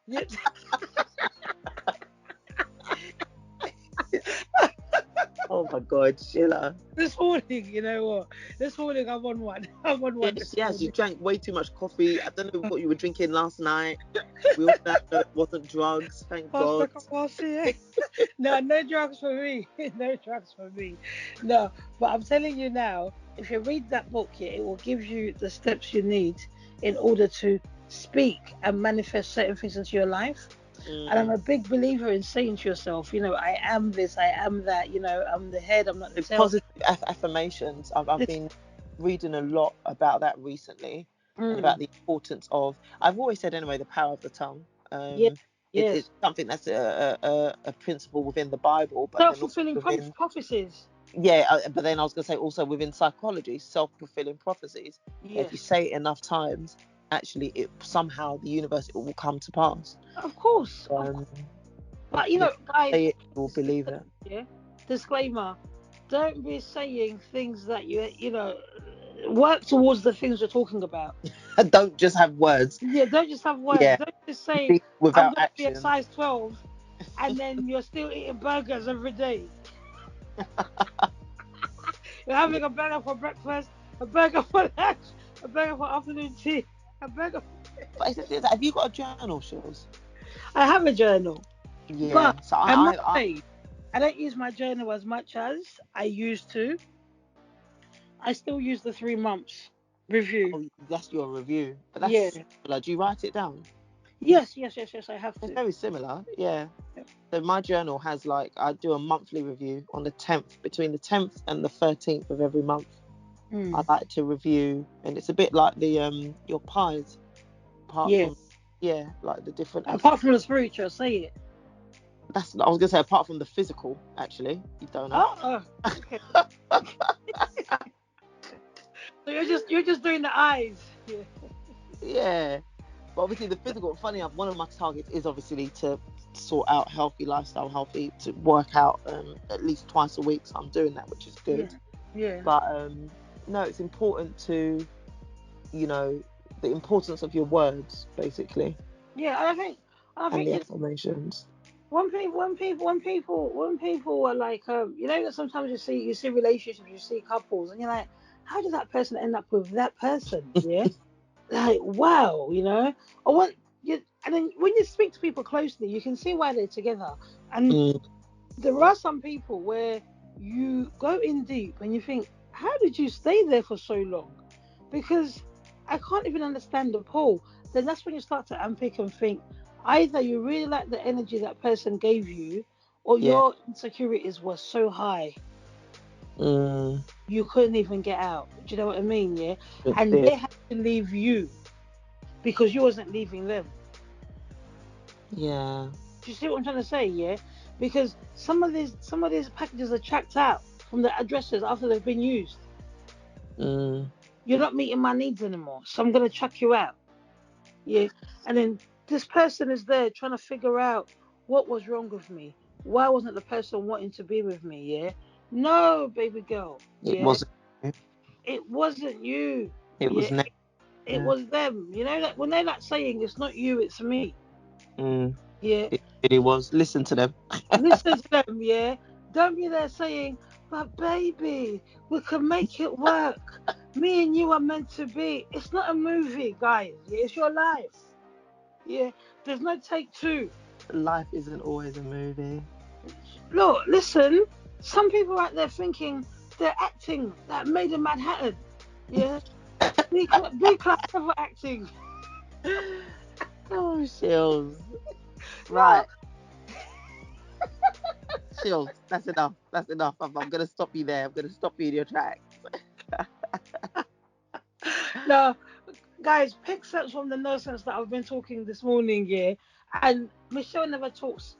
You, Oh my God, Sheila. this morning, you know what? This morning I'm on one. I'm on one Yes, this yes, you morning. drank way too much coffee. I don't know what you were drinking last night. We all know it wasn't drugs, thank Pass God. back up, I'll see you. No, no drugs for me. No drugs for me. No, but I'm telling you now, if you read that book, yeah, it will give you the steps you need in order to speak and manifest certain things into your life. And I'm Mm. a big believer in saying to yourself, I am this, I am that, I'm the head, I'm not the The tail. positive affirmations. I've This, been reading a lot about that recently, and about mm, the importance of. I've always said anyway, the power of the tongue. yeah, It's yes. something that's a principle within the Bible, but then also Self-fulfilling within, prophecies. yeah. But then I was gonna say also within psychology, self-fulfilling prophecies. If you Yes, say it enough times, actually, it somehow the universe it will come to pass. of course, of course. Um, But if you guys, say it, you will believe it. yeah. Disclaimer: don't be saying things that work towards the things you're talking about. Don't just have words. Yeah, don't just have words. Yeah, Don't just say speak I'm without gonna be a action. size 12, and then you're still eating burgers every day. You're Yeah. having a burger for breakfast, a burger for lunch, a burger for afternoon tea, a burger. But have you got a journal, Shills? I have a journal, but Yeah. So I must I say I don't use my journal as much as I used to. I still use the 3 months review. oh, that's your review, but Yeah. that's similar. Do you write it down? Yes, yes, yes, yes. I have It's to. very similar. Yeah. So my journal has like I do a monthly review on the 10th, between the 10th and the 13th of every month. I Mm. like to review, and it's a bit like the your pies, apart Yeah. from, yeah, like the different Apart aspects. from the spiritual, say it. That's I was gonna say apart from the physical, actually, you donut. Okay. So you're just doing the eyes. Yeah. Yeah. But obviously the physical, funny enough, one of my targets is obviously to sort out healthy lifestyle, healthy to work out at least twice a week. So I'm doing that, which is Yeah. good. Yeah. But no, it's important to, you know, the importance of your words basically, Yeah. I and think the affirmations. when people are like that sometimes you see relationships, you see couples, and you're like, how did that person end up with that person? Yeah. Like, wow, or and then when you speak to people closely, you can see why they're together. And Mm, there are some people where you go in deep and you think, how did you stay there for so long? Because I can't even understand the pull. Then that's when you start to unpick and think, either you really like the energy that person gave you, or yeah. your insecurities were so high. Mm. You couldn't even get out. Do you know what I mean? Yeah. It And did. they had to leave you because you wasn't leaving them. Yeah. Do you see what I'm trying to say? Yeah. Because some of these packages are tracked out from the addresses after they've been used. Mm. You're not meeting my needs anymore, so I'm gonna chuck you out. Yeah. And then this person is there trying to figure out what was wrong with me. Why wasn't the person wanting to be with me? Yeah. No, baby girl. It Yeah. wasn't. It wasn't you. It Yeah. was never. It Yeah. was them. You know that when they're like saying it's not you, it's me. Mm. Yeah. It really was. Listen to them. Listen to them. Yeah. Don't be there saying, but baby, we can make it work. Me and you are meant to be. It's not a movie, guys. Yeah, it's your life. Yeah. There's no take two. Life isn't always a movie. Look, listen. Some people out there thinking they're acting like Made in Manhattan. Yeah. B class level acting. Oh, Shills. No. Right. Shills. That's enough. That's enough. I'm going to stop you there. I'm going to stop you in your tracks. No. Guys, pick sense from the nonsense that I've been talking this morning, yeah. And Michelle never talks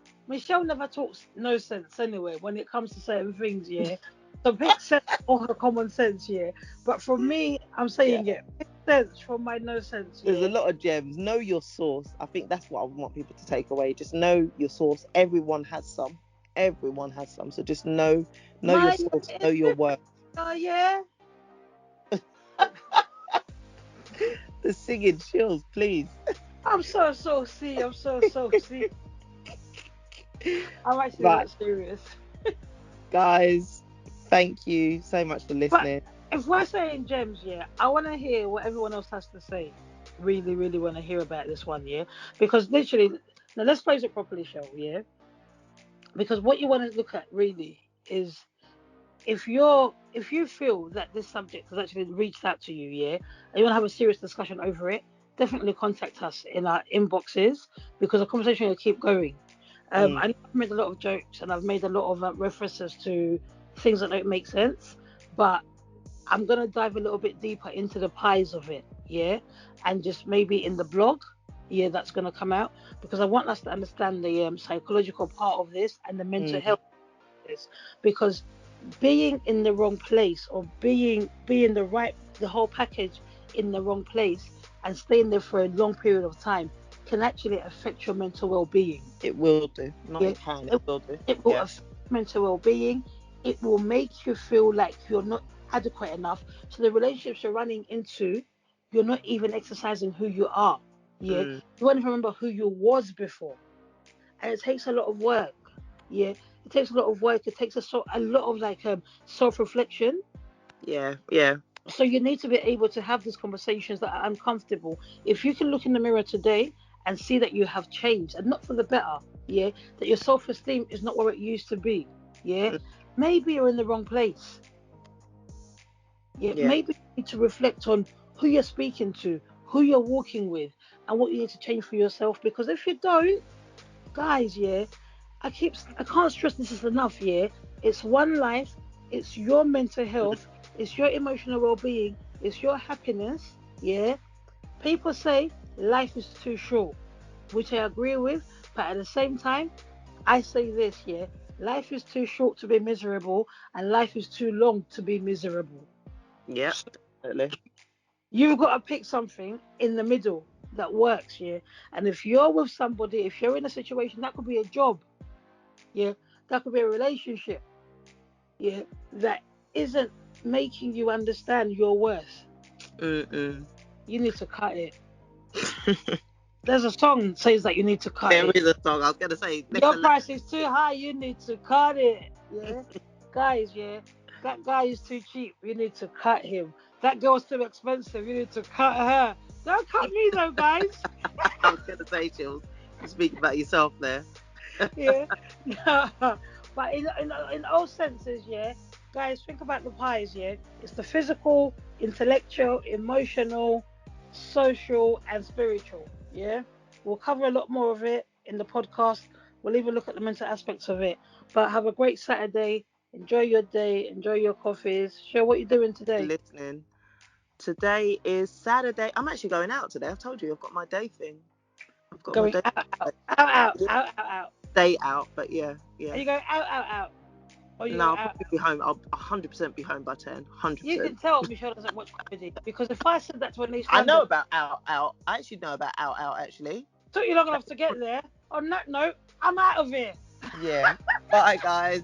no sense anyway when it comes to certain things, yeah. So pick sense or her common sense, yeah. But from me, I'm Yeah. saying it. Pick sense from my no sense, There's yeah. a lot of gems. Know your source. I think that's what I want people to take away. Just know your source. Everyone has some. Everyone has some. So just know your My source. Know your worth. yeah. The singing Shills, please. I'm so saucy. I'm so saucy. I'm actually Right, not serious. guys. Thank you so much for But listening. if we're saying gems, yeah, I want to hear what everyone else has to say. Really, really want to hear about this one, yeah? Because literally, now let's phrase it properly, shall we, yeah? Because what you want to look at really is if you feel that this subject has actually reached out to you, yeah, and you want to have a serious discussion over it, definitely contact us in our inboxes because the conversation will keep going. Mm, I know I've made a lot of jokes and I've made a lot of references to things that don't make sense, but I'm gonna dive a little bit deeper into the pies of it, yeah, and just maybe in the blog, yeah, that's gonna come out because I want us to understand the psychological part of this and the mental mm, health of this because being in the wrong place or being the whole package in the wrong place and staying there for a long period of time can actually affect your mental well-being. it will do. Not Yeah, it can. It it, will do. it will Yeah. affect mental well-being. It will make you feel like you're not adequate enough. So the relationships you're running into, you're not even exercising who you are. Yeah, Mm, you won't even remember who you was before, and it takes a lot of work. Yeah, it takes a lot of work. It takes a lot of like self-reflection. yeah. Yeah. So you need to be able to have these conversations that are uncomfortable. If you can look in the mirror today and see that you have changed and not for the better, yeah, that your self-esteem is not where it used to be, yeah, Mm, maybe you're in the wrong place. Yeah, yeah. maybe you need to reflect on who you're speaking to, who you're walking with, and what you need to change for yourself. Because if you don't, guys, yeah, I can't stress this is enough, yeah. It's one life, it's your mental health, it's your emotional well-being, it's your happiness, yeah. People say life is too short, which I agree with, but at the same time, I say this, yeah. Life is too short to be miserable, and life is too long to be miserable. Yeah. So Definitely. you've got to pick something in the middle that works, yeah. And if you're with somebody, if you're in a situation, that could be a job, yeah, that could be a relationship, yeah, that isn't making you understand your worth, Mm-mm. you need to cut it. There's a song that says that you need to cut There it. is a song. I was gonna say next Your election. price is too high, you need to cut it. Yeah. Guys, yeah. That guy is too cheap, you need to cut him. That girl's too expensive, you need to cut her. Don't cut me though, guys. I was gonna say, Chills. You speak about yourself there. Yeah. But in all senses, yeah, guys, think about the pies, yeah. It's the physical, intellectual, emotional, social, and spiritual. Yeah. We'll cover a lot more of it in the podcast. We'll even look at the mental aspects of it. But have a great Saturday. Enjoy your day. Enjoy your coffees. Share what you're doing today. Listening. Today is Saturday. I'm actually going out today. I've told you I've got my day thing. I've got my Going day. out, out, out, out, out, out, out. Day out, but yeah. Are you going out, out, out? Or you No, going I'll out? probably be home. I'll 100% be home by 10. You 100%. can tell Michelle doesn't watch comedy because if I said that to an East I know London, about out, out. I actually know about out, out, actually. took you long enough to get there. On that note, I'm out of here. Yeah. Bye, guys.